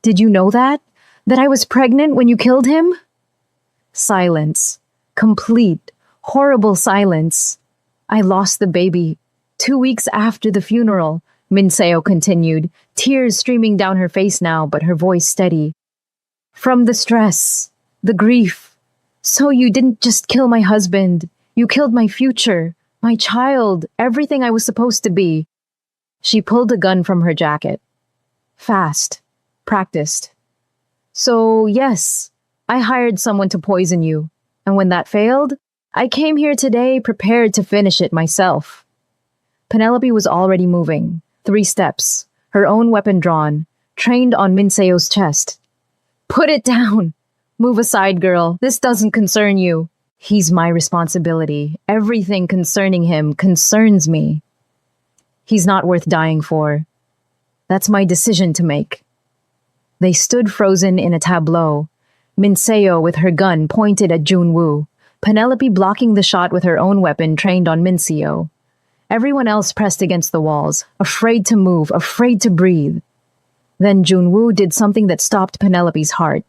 Did you know that? That I was pregnant when you killed him? Silence. Complete, horrible silence. I lost the baby 2 weeks after the funeral, Minseo continued, tears streaming down her face now, but her voice steady. From the stress, the grief. So you didn't just kill my husband. You killed my future, my child, everything I was supposed to be. She pulled a gun from her jacket. Fast. Practiced. So, yes, I hired someone to poison you. And when that failed, I came here today prepared to finish it myself. Penelope was already moving, 3 steps, her own weapon drawn, trained on Minseo's chest. Put it down! Move aside, girl. This doesn't concern you. He's my responsibility. Everything concerning him concerns me. He's not worth dying for. That's my decision to make. They stood frozen in a tableau, Minseo with her gun pointed at Junwoo, Penelope blocking the shot with her own weapon trained on Minseo. Everyone else pressed against the walls, afraid to move, afraid to breathe. Then Junwoo did something that stopped Penelope's heart.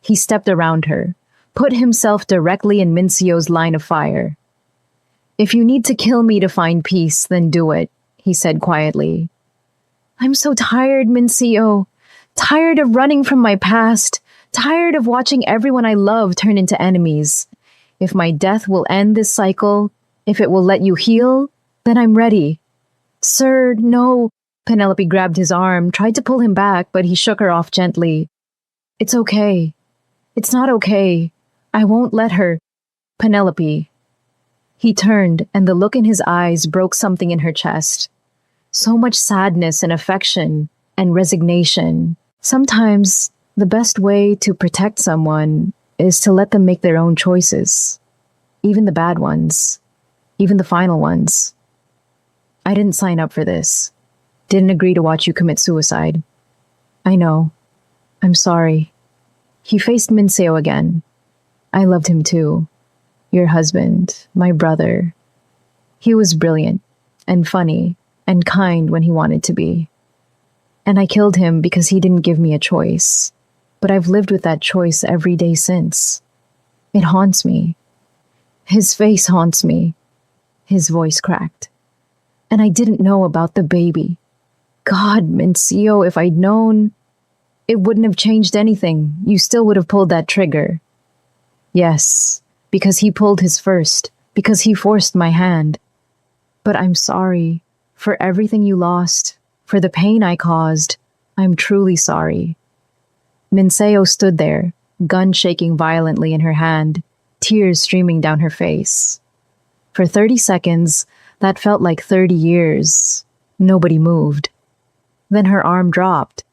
He stepped around her, put himself directly in Minseo's line of fire. If you need to kill me to find peace, then do it, he said quietly. I'm so tired, Minseo. Tired of running from my past. Tired of watching everyone I love turn into enemies. If my death will end this cycle, if it will let you heal, then I'm ready. Sir, no. Penelope grabbed his arm, tried to pull him back, but he shook her off gently. It's okay. It's not okay. I won't let her. Penelope. He turned, and the look in his eyes broke something in her chest. So much sadness and affection and resignation. Sometimes the best way to protect someone is to let them make their own choices. Even the bad ones. Even the final ones. I didn't sign up for this. Didn't agree to watch you commit suicide. I know. I'm sorry. He faced Minseo again. I loved him too. Your husband, my brother. He was brilliant and funny and kind when he wanted to be. And I killed him because he didn't give me a choice. But I've lived with that choice every day since. It haunts me. His face haunts me. His voice cracked. And I didn't know about the baby. God, Minseo, if I'd known, it wouldn't have changed anything. You still would have pulled that trigger. Yes, because he pulled his first, because he forced my hand. But I'm sorry for everything you lost, for the pain I caused. I'm truly sorry. Minseo stood there, gun shaking violently in her hand, tears streaming down her face. For 30 seconds, that felt like 30 years. Nobody moved. Then her arm dropped.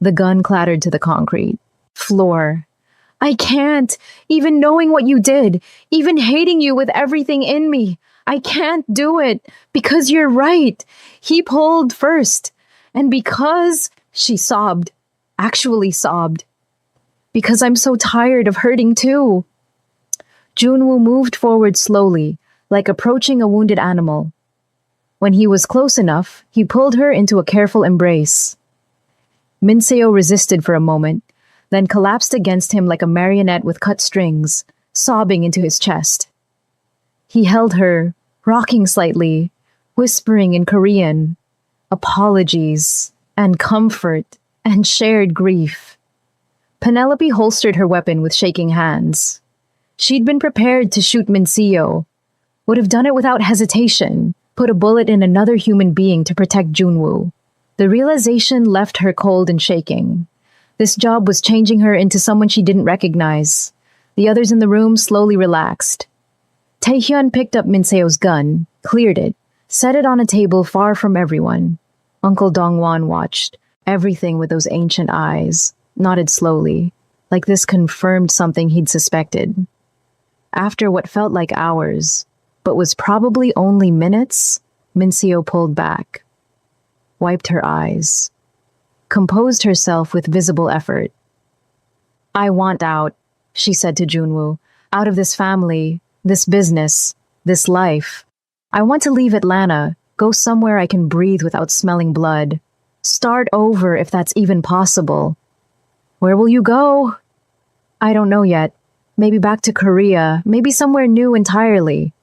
The gun clattered to the concrete. Floor. I can't, even knowing what you did, even hating you with everything in me. I can't do it, because you're right. He pulled first. And because, she sobbed, actually sobbed. Because I'm so tired of hurting too. Junwoo moved forward slowly, like approaching a wounded animal. When he was close enough, he pulled her into a careful embrace. Minseo resisted for a moment, then collapsed against him like a marionette with cut strings, sobbing into his chest. He held her, rocking slightly, whispering in Korean, apologies, and comfort, and shared grief. Penelope holstered her weapon with shaking hands. She'd been prepared to shoot Minseo, would have done it without hesitation, put a bullet in another human being to protect Junwoo. The realization left her cold and shaking. This job was changing her into someone she didn't recognize. The others in the room slowly relaxed. Taehyun picked up Minseo's gun, cleared it, set it on a table far from everyone. Uncle Dongwon watched, everything with those ancient eyes, nodded slowly, like this confirmed something he'd suspected. After what felt like hours, but was probably only minutes, Mincio pulled back, wiped her eyes, composed herself with visible effort. I want out, she said to Junwoo. Out of this family, this business, this life. I want to leave Atlanta, go somewhere I can breathe without smelling blood. Start over if that's even possible. Where will you go? I don't know yet. Maybe back to Korea, maybe somewhere new entirely.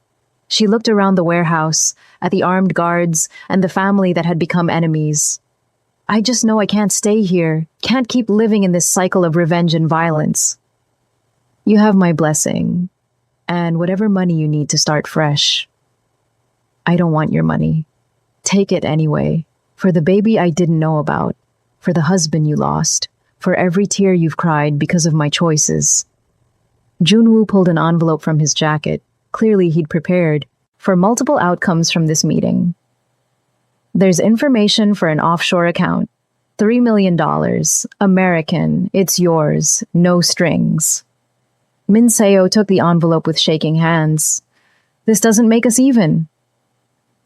She looked around the warehouse, at the armed guards, and the family that had become enemies. I just know I can't stay here, can't keep living in this cycle of revenge and violence. You have my blessing, and whatever money you need to start fresh. I don't want your money. Take it anyway, for the baby I didn't know about, for the husband you lost, for every tear you've cried because of my choices. Junwoo pulled an envelope from his jacket. Clearly he'd prepared for multiple outcomes from this meeting. There's information for an offshore account. $3 million. American. It's yours. No strings. Min Seo took the envelope with shaking hands. This doesn't make us even.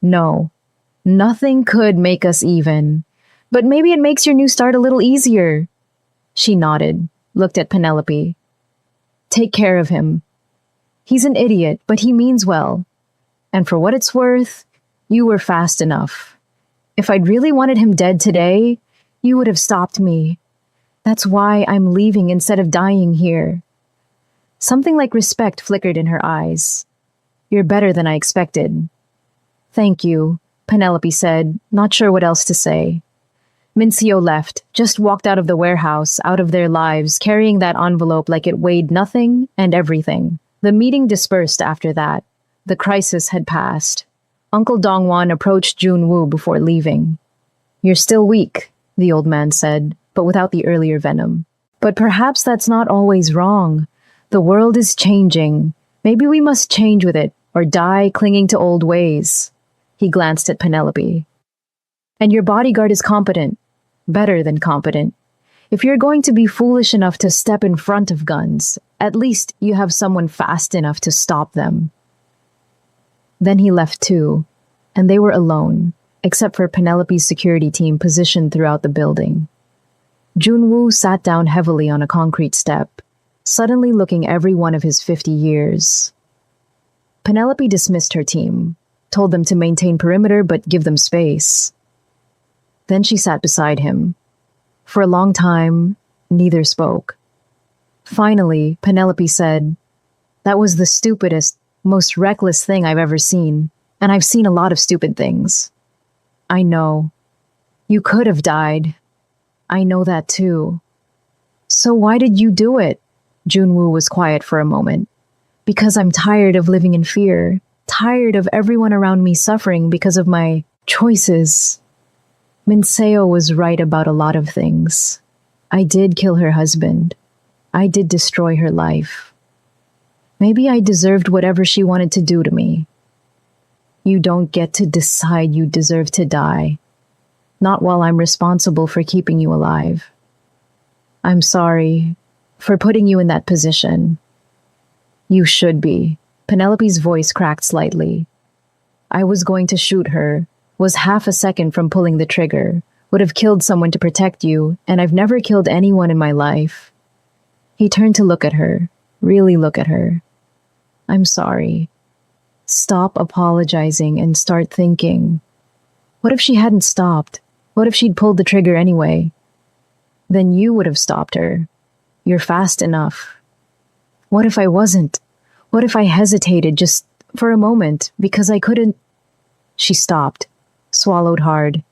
No, nothing could make us even. But maybe it makes your new start a little easier. She nodded, looked at Penelope. Take care of him. He's an idiot, but he means well. And for what it's worth, you were fast enough. If I'd really wanted him dead today, you would have stopped me. That's why I'm leaving instead of dying here. Something like respect flickered in her eyes. You're better than I expected. Thank you, Penelope said, not sure what else to say. Mincio left, just walked out of the warehouse, out of their lives, carrying that envelope like it weighed nothing and everything. The meeting dispersed after that. The crisis had passed. Uncle Dongwon approached Junwoo before leaving. You're still weak, the old man said, but without the earlier venom. But perhaps that's not always wrong. The world is changing. Maybe we must change with it, or die clinging to old ways. He glanced at Penelope. And your bodyguard is competent. Better than competent. If you're going to be foolish enough to step in front of guns, at least you have someone fast enough to stop them. Then he left too, and they were alone, except for Penelope's security team positioned throughout the building. Junwoo sat down heavily on a concrete step, suddenly looking every one of his 50 years. Penelope dismissed her team, told them to maintain perimeter but give them space. Then she sat beside him. For a long time, neither spoke. Finally, Penelope said, "That was the stupidest, most reckless thing I've ever seen, and I've seen a lot of stupid things. I know. You could have died. I know that too. So why did you do it?" Junwoo was quiet for a moment. Because I'm tired of living in fear, tired of everyone around me suffering because of my choices. Minseo was right about a lot of things. I did kill her husband. I did destroy her life. Maybe I deserved whatever she wanted to do to me. You don't get to decide you deserve to die. Not while I'm responsible for keeping you alive. I'm sorry for putting you in that position. You should be. Penelope's voice cracked slightly. I was going to shoot her, was half a second from pulling the trigger, would have killed someone to protect you, and I've never killed anyone in my life. He turned to look at her, really look at her. I'm sorry. Stop apologizing and start thinking. What if she hadn't stopped? What if she'd pulled the trigger anyway? Then you would have stopped her. You're fast enough. What if I wasn't? What if I hesitated just for a moment because I couldn't? She stopped, swallowed hard.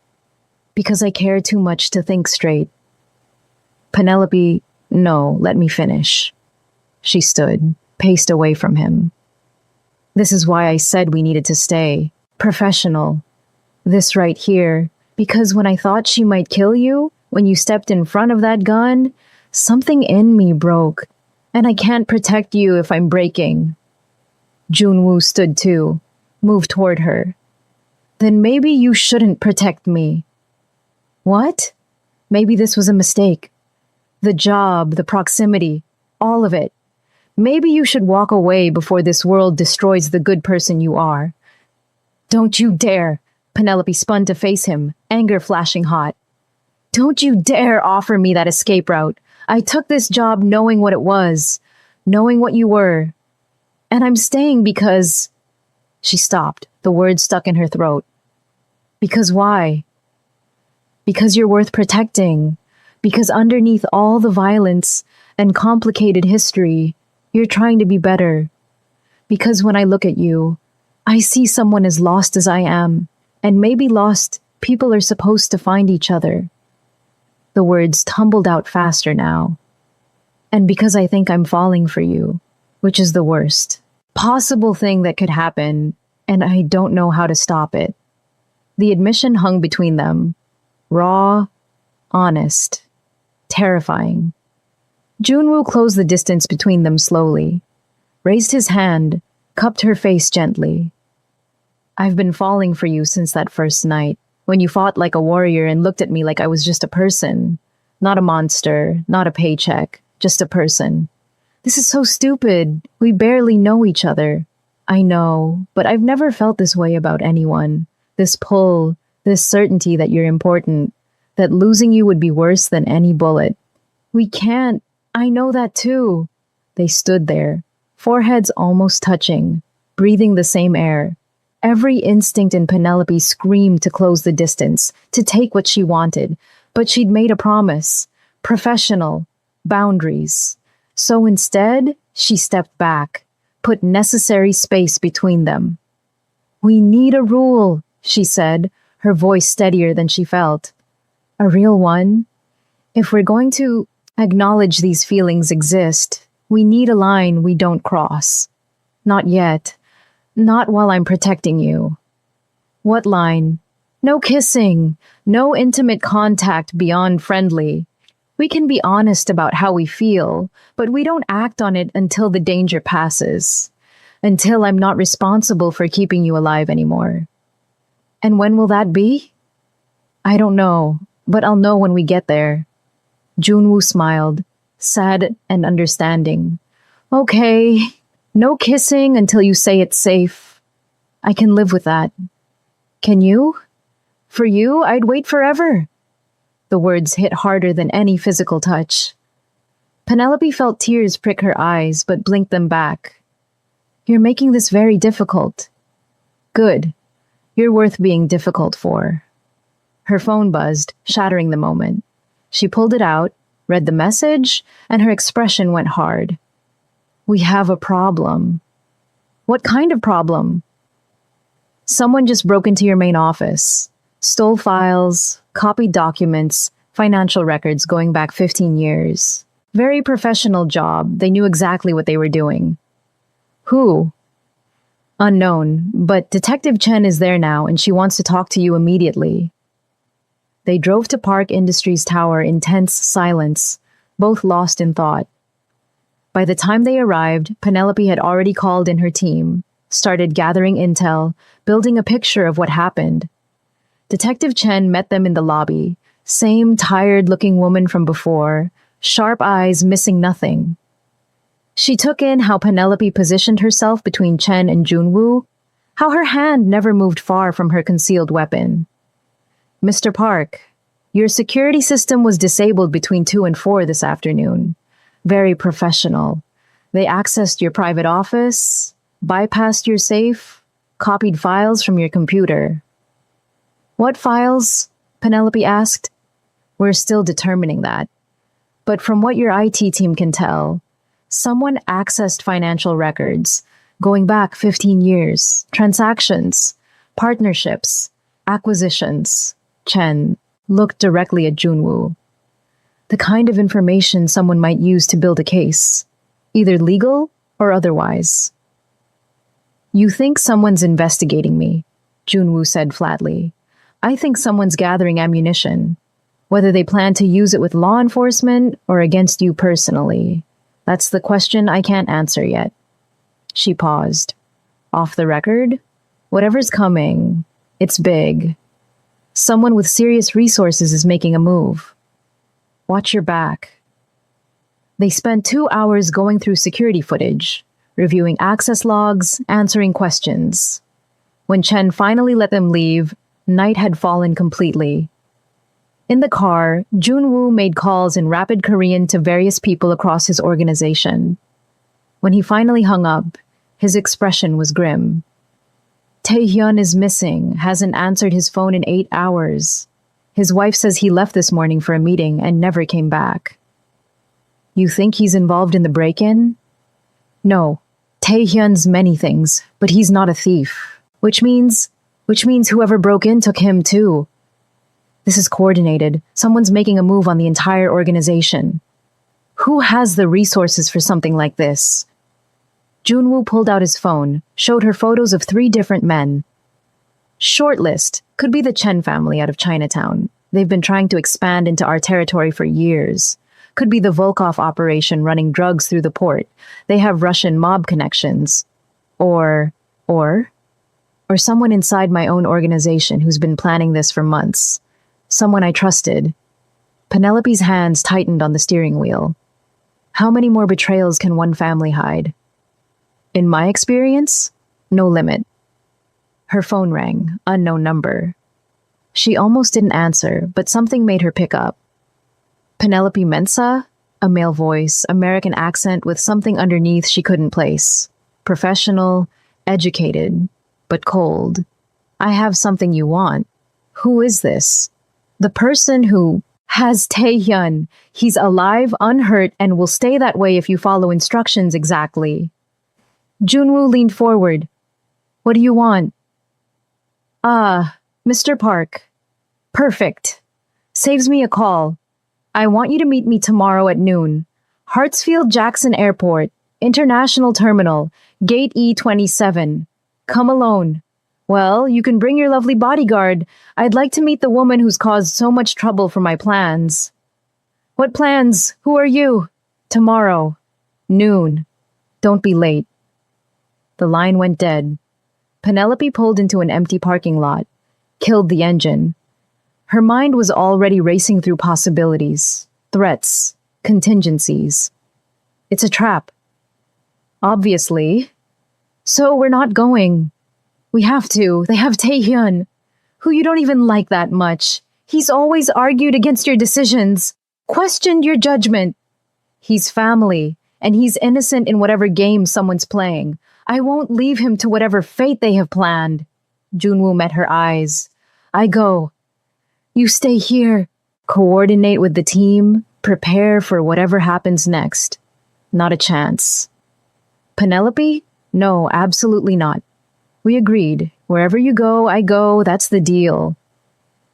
Because I care too much to think straight. Penelope, no, let me finish. She stood, paced away from him. This is why I said we needed to stay. Professional. This right here. Because when I thought she might kill you, when you stepped in front of that gun, something in me broke. And I can't protect you if I'm breaking. Junwoo stood too, moved toward her. Then maybe you shouldn't protect me. What? Maybe this was a mistake. The job, the proximity, all of it. Maybe you should walk away before this world destroys the good person you are. Don't you dare! Penelope spun to face him, anger flashing hot. Don't you dare offer me that escape route. I took this job knowing what it was, knowing what you were. And I'm staying because... She stopped, the words stuck in her throat. Because why? Because you're worth protecting. Because underneath all the violence and complicated history, you're trying to be better. Because when I look at you, I see someone as lost as I am, and maybe lost people are supposed to find each other. The words tumbled out faster now. And because I think I'm falling for you, which is the worst possible thing that could happen, and I don't know how to stop it. The admission hung between them. Raw, honest, terrifying. Junwoo closed the distance between them slowly, raised his hand, cupped her face gently. I've been falling for you since that first night, when you fought like a warrior and looked at me like I was just a person. Not a monster, not a paycheck, just a person. This is so stupid. We barely know each other. I know, but I've never felt this way about anyone. This pull, this certainty that you're important, that losing you would be worse than any bullet. We can't. I know that too. They stood there, foreheads almost touching, breathing the same air. Every instinct in Penelope screamed to close the distance, to take what she wanted, but she'd made a promise. Professional. Boundaries. So instead, she stepped back, put necessary space between them. We need a rule, she said, her voice steadier than she felt. A real one? If we're going to acknowledge these feelings exist, we need a line we don't cross. Not yet. Not while I'm protecting you. What line? No kissing. No intimate contact beyond friendly. We can be honest about how we feel, but we don't act on it until the danger passes. Until I'm not responsible for keeping you alive anymore. And when will that be? I don't know, but I'll know when we get there. Junwoo smiled, sad and understanding. Okay, no kissing until you say it's safe. I can live with that. Can you? For you, I'd wait forever. The words hit harder than any physical touch. Penelope felt tears prick her eyes, but blinked them back. You're making this very difficult. Good. You're worth being difficult for. Her phone buzzed, shattering the moment. She pulled it out, read the message, and her expression went hard. We have a problem. What kind of problem? Someone just broke into your main office, stole files, copied documents, financial records going back 15 years. Very professional job. They knew exactly what they were doing. Who? Unknown, but Detective Chen is there now and she wants to talk to you immediately. They drove to Park Industries Tower in tense silence, both lost in thought. By the time they arrived, Penelope had already called in her team, started gathering intel, building a picture of what happened. Detective Chen met them in the lobby, same tired-looking woman from before, sharp eyes missing nothing. She took in how Penelope positioned herself between Chen and Junwoo, how her hand never moved far from her concealed weapon. Mr. Park, your security system was disabled between 2 and 4 this afternoon. Very professional. They accessed your private office, bypassed your safe, copied files from your computer. What files? Penelope asked. We're still determining that. But from what your IT team can tell, someone accessed financial records, going back 15 years, transactions, partnerships, acquisitions. Chen looked directly at Junwoo. The kind of information someone might use to build a case, either legal or otherwise. You think someone's investigating me, Junwoo said flatly. I think someone's gathering ammunition, whether they plan to use it with law enforcement or against you personally. That's the question I can't answer yet. She paused. Off the record? Whatever's coming, it's big. Someone with serious resources is making a move. Watch your back. They spent 2 hours going through security footage, reviewing access logs, answering questions. When Chen finally let them leave, night had fallen completely. In the car, Junwoo made calls in rapid Korean to various people across his organization. When he finally hung up, his expression was grim. Taehyun is missing, hasn't answered his phone in 8 hours. His wife says he left this morning for a meeting and never came back. You think he's involved in the break-in? No, Taehyun's many things, but he's not a thief. Which means whoever broke in took him too. This is coordinated. Someone's making a move on the entire organization. Who has the resources for something like this? Junwoo pulled out his phone, showed her photos of 3 different men. Shortlist could be the Chen family out of Chinatown. They've been trying to expand into our territory for years. Could be the Volkov operation running drugs through the port. They have Russian mob connections. Or someone inside my own organization who's been planning this for months. Someone I trusted. Penelope's hands tightened on the steering wheel. How many more betrayals can one family hide? In my experience, no limit. Her phone rang, unknown number. She almost didn't answer, but something made her pick up. Penelope Mensah? A male voice, American accent with something underneath she couldn't place. Professional, educated, but cold. I have something you want. Who is this? The person who has Taehyun. He's alive, unhurt, and will stay that way if you follow instructions exactly. Junwoo leaned forward. What do you want? Mr. Park. Perfect. Saves me a call. I want you to meet me tomorrow at noon. Hartsfield-Jackson Airport, International Terminal, Gate E27. Come alone. Well, you can bring your lovely bodyguard. I'd like to meet the woman who's caused so much trouble for my plans. What plans? Who are you? Tomorrow. Noon. Don't be late. The line went dead. Penelope pulled into an empty parking lot, killed the engine. Her mind was already racing through possibilities, threats, contingencies. It's a trap. Obviously. So we're not going. We have to. They have Taehyun, who you don't even like that much. He's always argued against your decisions, questioned your judgment. He's family, and he's innocent in whatever game someone's playing. I won't leave him to whatever fate they have planned. Junwoo met her eyes. I go. You stay here. Coordinate with the team. Prepare for whatever happens next. Not a chance. Penelope? No, absolutely not. We agreed. Wherever you go, I go. That's the deal.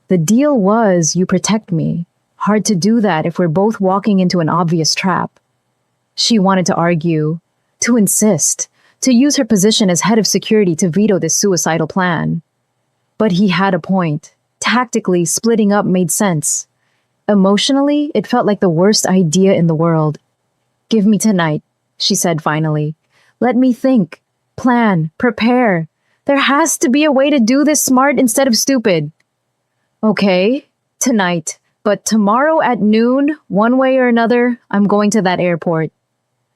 The deal was you protect me. Hard to do that if we're both walking into an obvious trap. She wanted to argue, to insist, to use her position as head of security to veto this suicidal plan. But he had a point. Tactically, splitting up made sense. Emotionally, it felt like the worst idea in the world. Give me tonight, she said finally. Let me think, plan, prepare. There has to be a way to do this smart instead of stupid. Okay, tonight. But tomorrow at noon, one way or another, I'm going to that airport.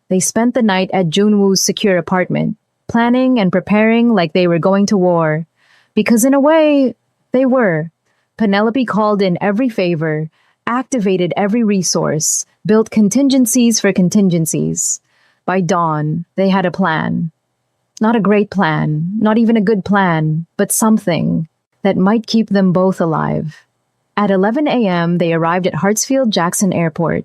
They spent the night at Junwoo's secure apartment, planning and preparing like they were going to war. Because in a way, they were. Penelope called in every favor, activated every resource, built contingencies for contingencies. By dawn, they had a plan. Not a great plan, not even a good plan, but something that might keep them both alive. At 11 a.m., they arrived at Hartsfield-Jackson Airport.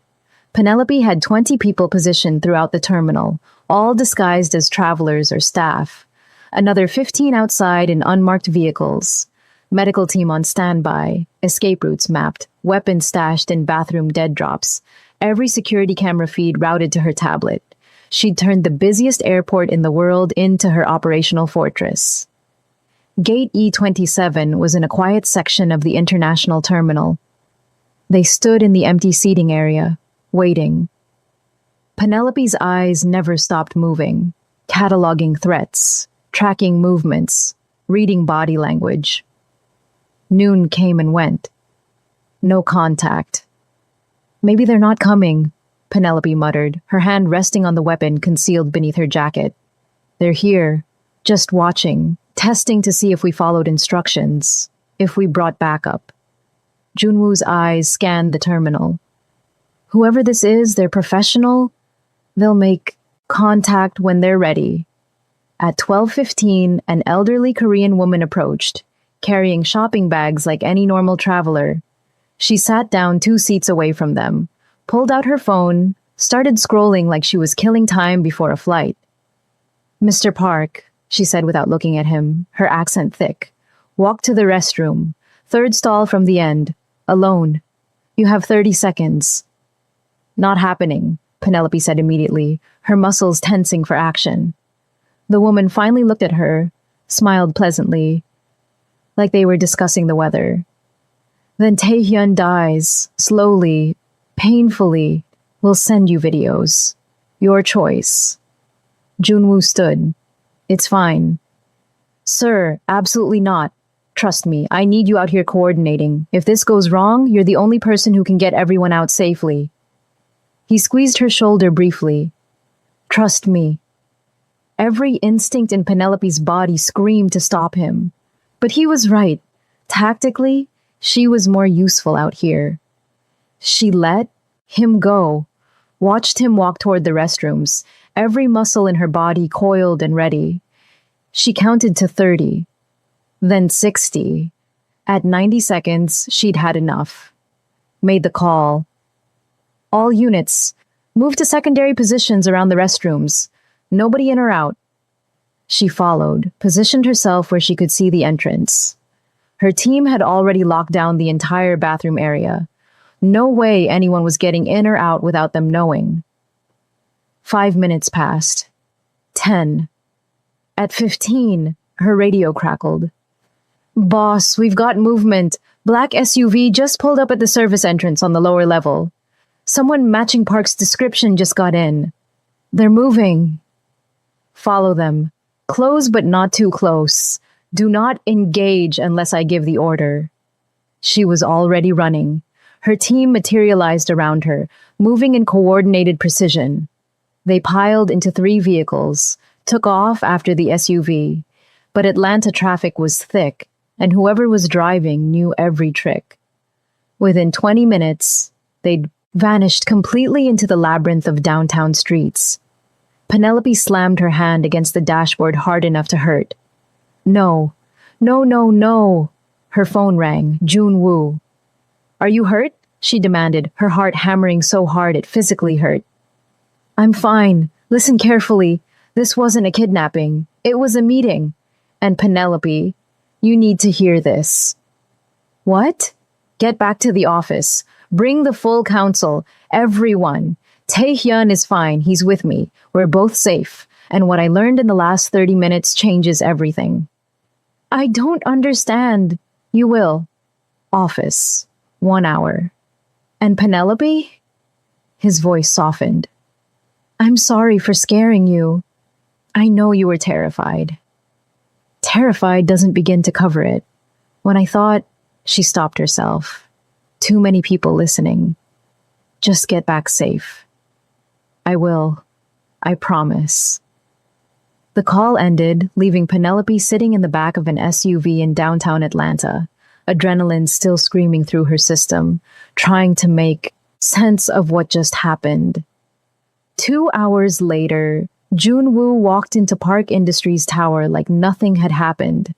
Penelope had 20 people positioned throughout the terminal, all disguised as travelers or staff. Another 15 outside in unmarked vehicles. Medical team on standby, escape routes mapped, weapons stashed in bathroom dead drops. Every security camera feed routed to her tablet. She'd turned the busiest airport in the world into her operational fortress. Gate E27 was in a quiet section of the international terminal. They stood in the empty seating area, waiting. Penelope's eyes never stopped moving, cataloging threats, tracking movements, reading body language. Noon came and went. No contact. Maybe they're not coming. Penelope muttered, her hand resting on the weapon concealed beneath her jacket. They're here, just watching, testing to see if we followed instructions, if we brought backup. Junwoo's eyes scanned the terminal. Whoever this is, they're professional. They'll make contact when they're ready. At 12:15, an elderly Korean woman approached, carrying shopping bags like any normal traveler. She sat down 2 seats away from them, pulled out her phone, started scrolling like she was killing time before a flight. Mr. Park, she said without looking at him, her accent thick, walk to the restroom, 3rd stall from the end, alone. You have 30 seconds. Not happening, Penelope said immediately, her muscles tensing for action. The woman finally looked at her, smiled pleasantly, like they were discussing the weather. Then Taehyun dies, slowly, painfully. We'll send you videos. Your choice. Junwoo stood. It's fine. Sir, absolutely not. Trust me, I need you out here coordinating. If this goes wrong, you're the only person who can get everyone out safely. He squeezed her shoulder briefly. Trust me. Every instinct in Penelope's body screamed to stop him. But he was right. Tactically, she was more useful out here. She let him go, watched him walk toward the restrooms, every muscle in her body coiled and ready. She counted to 30, then 60. At 90 seconds, she'd had enough. Made the call. All units, move to secondary positions around the restrooms. Nobody in or out. She followed, positioned herself where she could see the entrance. Her team had already locked down the entire bathroom area. No way anyone was getting in or out without them knowing. 5 minutes passed. 10. At 15, her radio crackled. Boss, we've got movement. Black SUV just pulled up at the service entrance on the lower level. Someone matching Park's description just got in. They're moving. Follow them. Close but not too close. Do not engage unless I give the order. She was already running. Her team materialized around her, moving in coordinated precision. They piled into 3 vehicles, took off after the SUV. But Atlanta traffic was thick, and whoever was driving knew every trick. Within 20 minutes, they'd vanished completely into the labyrinth of downtown streets. Penelope slammed her hand against the dashboard hard enough to hurt. No. No, no, no. Her phone rang. Junwoo. Are you hurt? She demanded, her heart hammering so hard it physically hurt. I'm fine. Listen carefully. This wasn't a kidnapping. It was a meeting. And Penelope, you need to hear this. What? Get back to the office. Bring the full council. Everyone. Taehyun is fine. He's with me. We're both safe. And what I learned in the last 30 minutes changes everything. I don't understand. You will. Office. 1 hour. And Penelope? His voice softened. I'm sorry for scaring you. I know you were terrified. Terrified doesn't begin to cover it. When I thought, she stopped herself. Too many people listening. Just get back safe. I will. I promise. The call ended, leaving Penelope sitting in the back of an SUV in downtown Atlanta, adrenaline still screaming through her system, trying to make sense of what just happened. 2 hours later, Junwoo walked into Park Industries Tower like nothing had happened.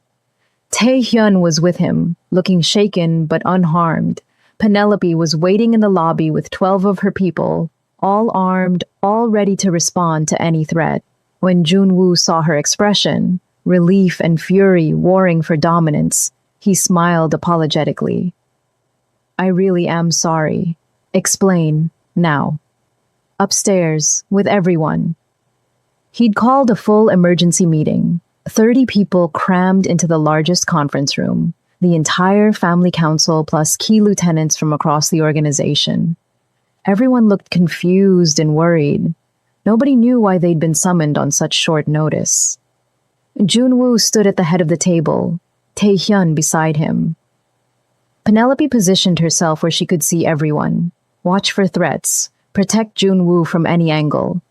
Taehyun was with him, looking shaken but unharmed. Penelope was waiting in the lobby with 12 of her people, all armed, all ready to respond to any threat. When Junwoo saw her expression, relief and fury warring for dominance, he smiled apologetically. I really am sorry. Explain, now. Upstairs, with everyone. He'd called a full emergency meeting, 30 people crammed into the largest conference room, the entire family council plus key lieutenants from across the organization. Everyone looked confused and worried. Nobody knew why they'd been summoned on such short notice. Junwoo stood at the head of the table, Taehyun beside him. Penelope positioned herself where she could see everyone. Watch for threats. protect Junwoo from any angle.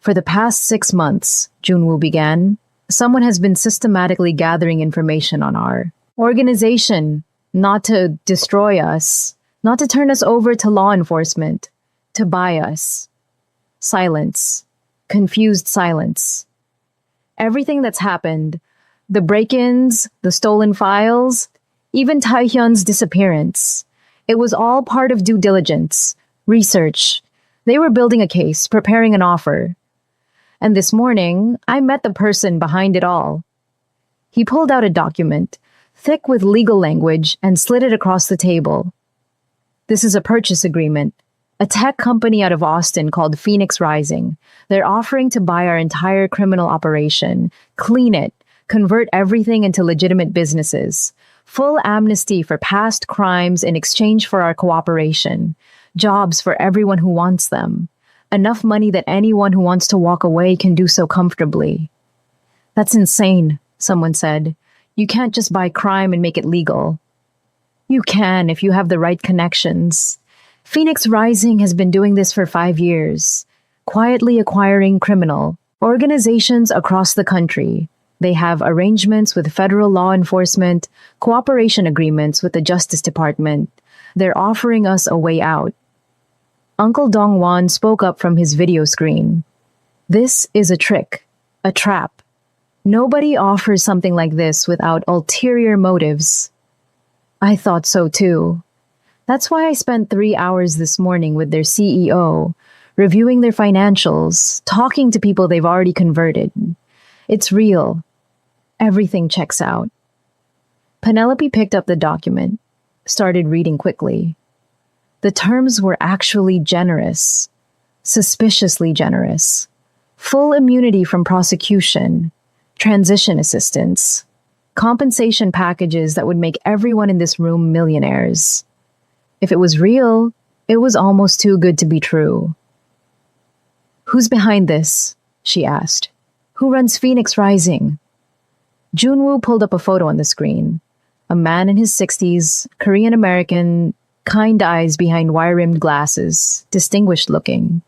For the past 6 months, Junwoo began, someone has been systematically gathering information on our organization, not to destroy us, not to turn us over to law enforcement, to buy us. Silence. Confused silence. Everything that's happened, the break-ins, the stolen files, even Taehyun's disappearance, it was all part of due diligence, research. They were building a case, preparing an offer. And this morning, I met the person behind it all. He pulled out a document, thick with legal language, and slid it across the table. This is a purchase agreement. A tech company out of Austin called Phoenix Rising. They're offering to buy our entire criminal operation, clean it, convert everything into legitimate businesses. Full amnesty for past crimes in exchange for our cooperation. Jobs for everyone who wants them. Enough money that anyone who wants to walk away can do so comfortably. That's insane, someone said. You can't just buy crime and make it legal. You can if you have the right connections. Phoenix Rising has been doing this for 5 years, quietly acquiring criminal organizations across the country. They have arrangements with federal law enforcement, cooperation agreements with the Justice Department. They're offering us a way out. Uncle Dong-won spoke up from his video screen. This is a trick, a trap. Nobody offers something like this without ulterior motives. I thought so too. That's why I spent 3 hours this morning with their CEO, reviewing their financials, talking to people they've already converted. It's real. Everything checks out. Penelope picked up the document, started reading quickly. The terms were actually generous, suspiciously generous. Full immunity from prosecution, transition assistance, compensation packages that would make everyone in this room millionaires. If it was real, it was almost too good to be true. Who's behind this? She asked. Who runs Phoenix Rising? Junwoo pulled up a photo on the screen. A man in his 60s, Korean American, kind eyes behind wire-rimmed glasses, distinguished looking.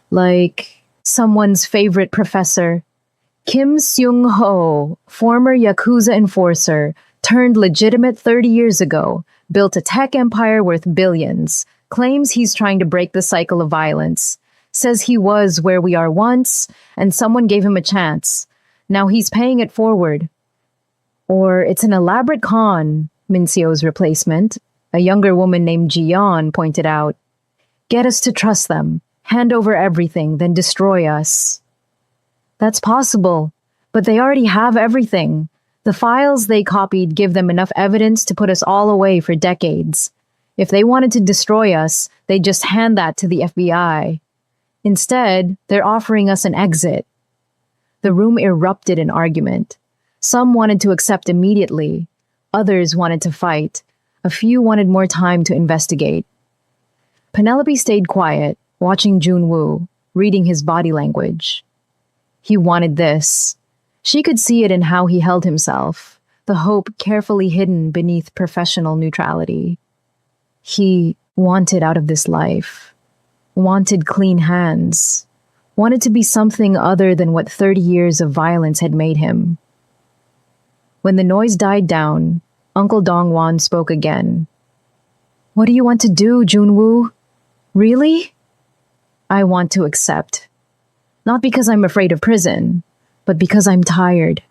Like someone's favorite professor. Kim Seung-ho, former Yakuza enforcer, turned legitimate 30 years ago, built a tech empire worth billions, claims he's trying to break the cycle of violence, says he was where we are once, and someone gave him a chance. Now he's paying it forward. Or it's an elaborate con, Minseo's replacement, a younger woman named Ji-yeon, pointed out. Get us to trust them, hand over everything, then destroy us. That's possible, but they already have everything. The files they copied give them enough evidence to put us all away for decades. If they wanted to destroy us, they'd just hand that to the FBI. Instead, they're offering us an exit. The room erupted in argument. Some wanted to accept immediately. Others wanted to fight. A few wanted more time to investigate. Penelope stayed quiet, watching Junwoo, reading his body language. He wanted this. She could see it in how he held himself, the hope carefully hidden beneath professional neutrality. He wanted out of this life, wanted clean hands, wanted to be something other than what 30 years of violence had made him. When the noise died down, Uncle Dong-won spoke again. What do you want to do, Junwoo? Really? I want to accept. Not because I'm afraid of prison, but because I'm tired.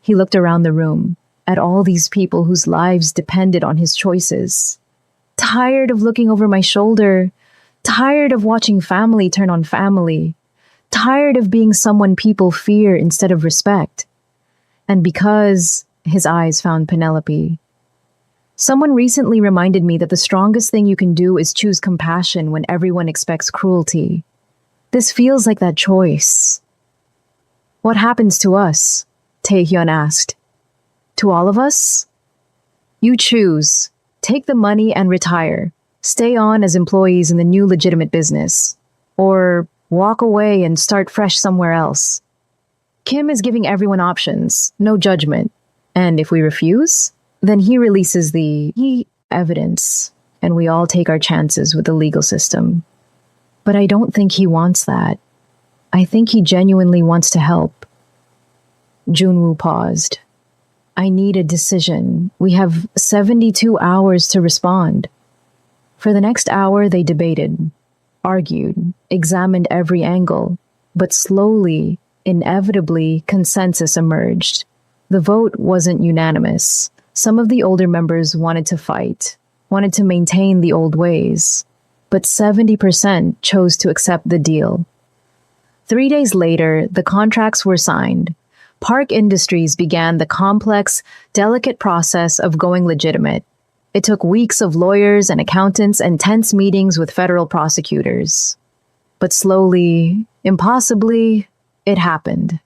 He looked around the room, at all these people whose lives depended on his choices. Tired of looking over my shoulder, tired of watching family turn on family, tired of being someone people fear instead of respect. And because his eyes found Penelope. Someone recently reminded me that the strongest thing you can do is choose compassion when everyone expects cruelty. This feels like that choice. What happens to us? Taehyun asked. To all of us? You choose. Take the money and retire. Stay on as employees in the new legitimate business. Or walk away and start fresh somewhere else. Kim is giving everyone options, no judgment. And if we refuse, then he releases the evidence, and we all take our chances with the legal system. But I don't think he wants that. I think he genuinely wants to help. Junwoo paused. I need a decision. We have 72 hours to respond. For the next hour, they debated, argued, examined every angle, but slowly, inevitably, consensus emerged. The vote wasn't unanimous. Some of the older members wanted to fight, wanted to maintain the old ways, but 70% chose to accept the deal. 3 days later, the contracts were signed. Park Industries began the complex, delicate process of going legitimate. It took weeks of lawyers and accountants and tense meetings with federal prosecutors. But slowly, impossibly, it happened.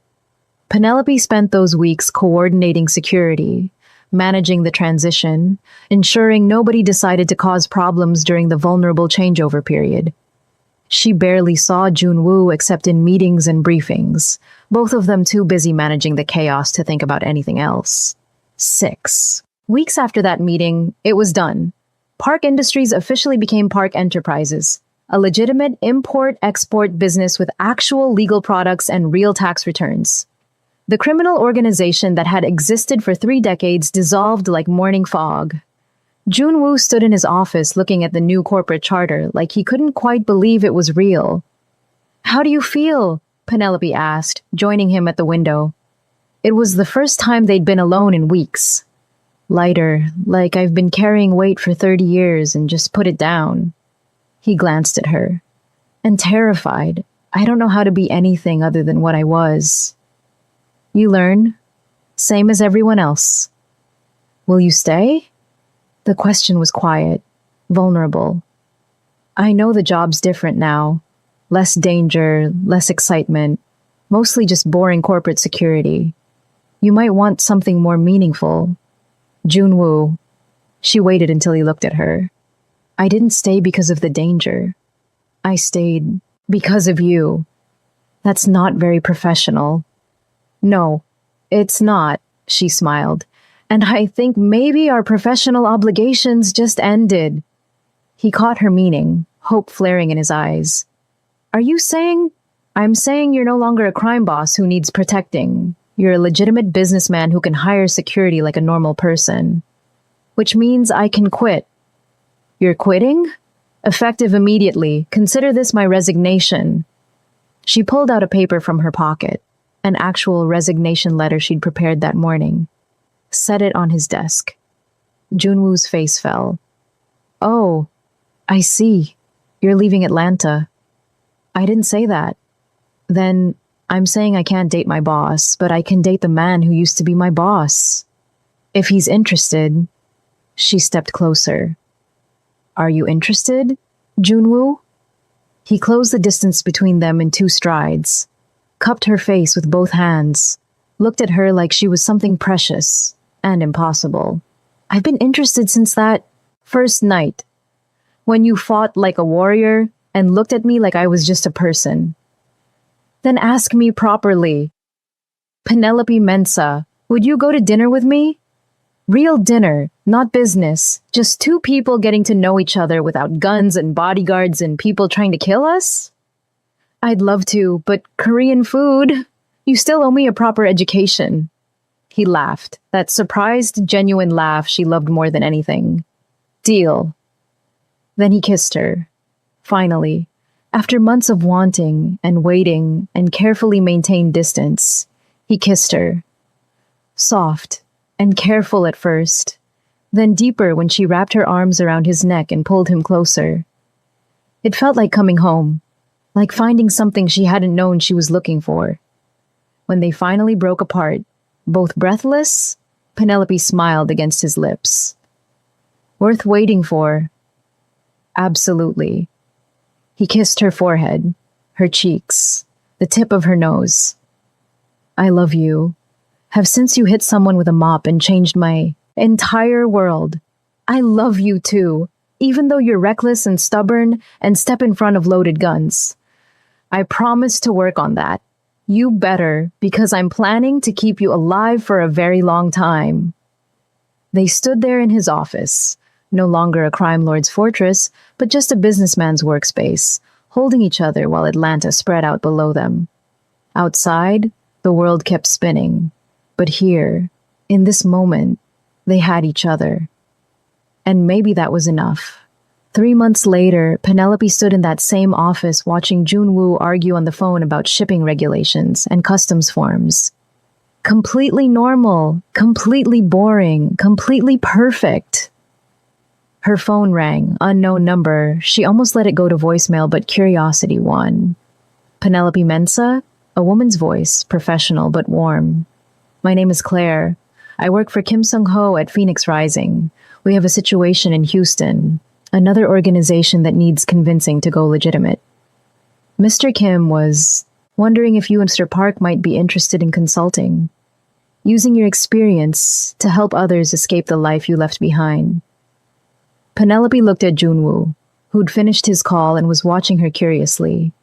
Penelope spent those weeks coordinating security, managing the transition, ensuring nobody decided to cause problems during the vulnerable changeover period. She barely saw Junwoo except in meetings and briefings, both of them too busy managing the chaos to think about anything else. 6 weeks after that meeting, it was done. Park Industries officially became Park Enterprises, a legitimate import-export business with actual legal products and real tax returns. The criminal organization that had existed for 3 decades dissolved like morning fog. Junwoo stood in his office looking at the new corporate charter like he couldn't quite believe it was real. How do you feel? Penelope asked, joining him at the window. It was the first time they'd been alone in weeks. Lighter, like I've been carrying weight for 30 years and just put it down. He glanced at her. And terrified. I don't know how to be anything other than what I was. You learn. Same as everyone else. Will you stay? The question was quiet, vulnerable. I know the job's different now. Less danger, less excitement, mostly just boring corporate security. You might want something more meaningful. Junwoo. She waited until he looked at her. I didn't stay because of the danger. I stayed because of you. That's not very professional. No, it's not, she smiled. And I think maybe our professional obligations just ended. He caught her meaning, hope flaring in his eyes. Are you saying? I'm saying you're no longer a crime boss who needs protecting. You're a legitimate businessman who can hire security like a normal person. Which means I can quit. You're quitting? Effective immediately. Consider this my resignation. She pulled out a paper from her pocket, an actual resignation letter she'd prepared that morning. Set it on his desk. Junwoo's face fell. Oh, I see. You're leaving Atlanta. I didn't say that. Then I'm saying I can't date my boss, but I can date the man who used to be my boss. If he's interested. She stepped closer. Are you interested, Junwoo? He closed the distance between them in 2 strides, cupped her face with both hands, looked at her like she was something precious and impossible. I've been interested since that first night, when you fought like a warrior and looked at me like I was just a person. Then ask me properly. Penelope Mensah, would you go to dinner with me? Real dinner, not business. Just 2 people getting to know each other without guns and bodyguards and people trying to kill us? I'd love to, but Korean food? You still owe me a proper education. He laughed, that surprised, genuine laugh she loved more than anything. Deal. Then he kissed her. Finally, after months of wanting and waiting and carefully maintained distance, he kissed her. Soft and careful at first, then deeper when she wrapped her arms around his neck and pulled him closer. It felt like coming home, like finding something she hadn't known she was looking for. When they finally broke apart, both breathless, Penelope smiled against his lips. Worth waiting for. Absolutely. He kissed her forehead, her cheeks, the tip of her nose. I love you. Have since you hit someone with a mop and changed my entire world. I love you too, even though you're reckless and stubborn and step in front of loaded guns. I promise to work on that. You better, because I'm planning to keep you alive for a very long time. They stood there in his office, no longer a crime lord's fortress, but just a businessman's workspace, holding each other while Atlanta spread out below them. Outside, the world kept spinning. But here, in this moment, they had each other. And maybe that was enough. 3 months later, Penelope stood in that same office watching Junwoo argue on the phone about shipping regulations and customs forms. Completely normal, completely boring, completely perfect. Her phone rang, unknown number. She almost let it go to voicemail, but curiosity won. Penelope Mensah? A woman's voice, professional but warm. My name is Claire. I work for Kim Sung-ho at Phoenix Rising. We have a situation in Houston, another organization that needs convincing to go legitimate. Mr. Kim was wondering if you and Mr. Park might be interested in consulting, using your experience to help others escape the life you left behind. Penelope looked at Junwoo, who'd finished his call and was watching her curiously.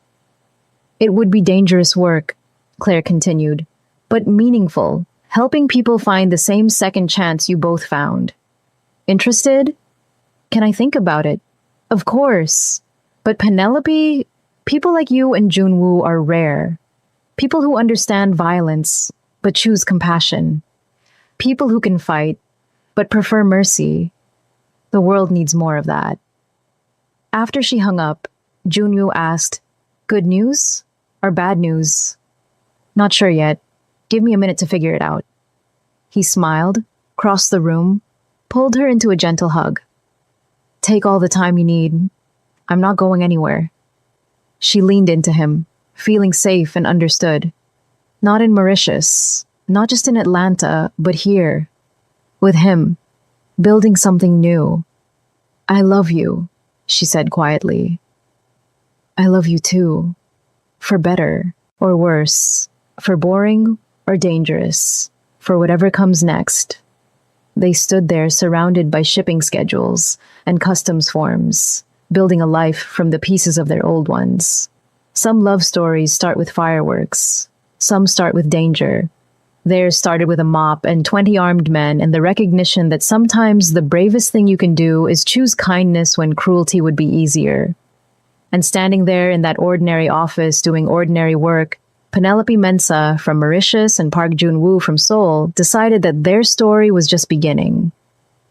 It would be dangerous work, Claire continued, but meaningful, helping people find the same second chance you both found. Interested? Can I think about it? Of course. But Penelope, people like you and Junwoo are rare. People who understand violence, but choose compassion. People who can fight, but prefer mercy. The world needs more of that. After she hung up, Junwoo asked, "Good news or bad news?" "Not sure yet. Give me a minute to figure it out." He smiled, crossed the room, pulled her into a gentle hug. "Take all the time you need. I'm not going anywhere." She leaned into him, feeling safe and understood. Not in Mauritius, not just in Atlanta, but here, with him, building something new. "I love you," she said quietly. "I love you too. For better or worse, for boring or dangerous, for whatever comes next." They stood there surrounded by shipping schedules and customs forms, building a life from the pieces of their old ones. Some love stories start with fireworks. Some start with danger. Theirs started with a mop and 20 armed men and the recognition that sometimes the bravest thing you can do is choose kindness when cruelty would be easier. And standing there in that ordinary office doing ordinary work, Penelope Mensah from Mauritius and Park Junwoo from Seoul decided that their story was just beginning.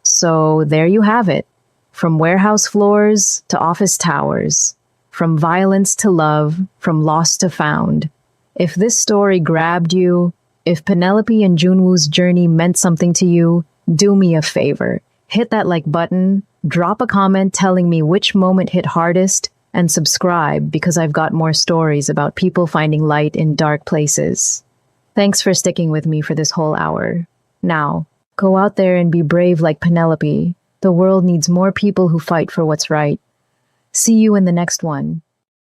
So there you have it. From warehouse floors to office towers. From violence to love. From lost to found. If this story grabbed you, if Penelope and Junwoo's journey meant something to you, do me a favor. Hit that like button, drop a comment telling me which moment hit hardest, and subscribe because I've got more stories about people finding light in dark places. Thanks for sticking with me for this whole hour. Now, go out there and be brave like Penelope. The world needs more people who fight for what's right. See you in the next one.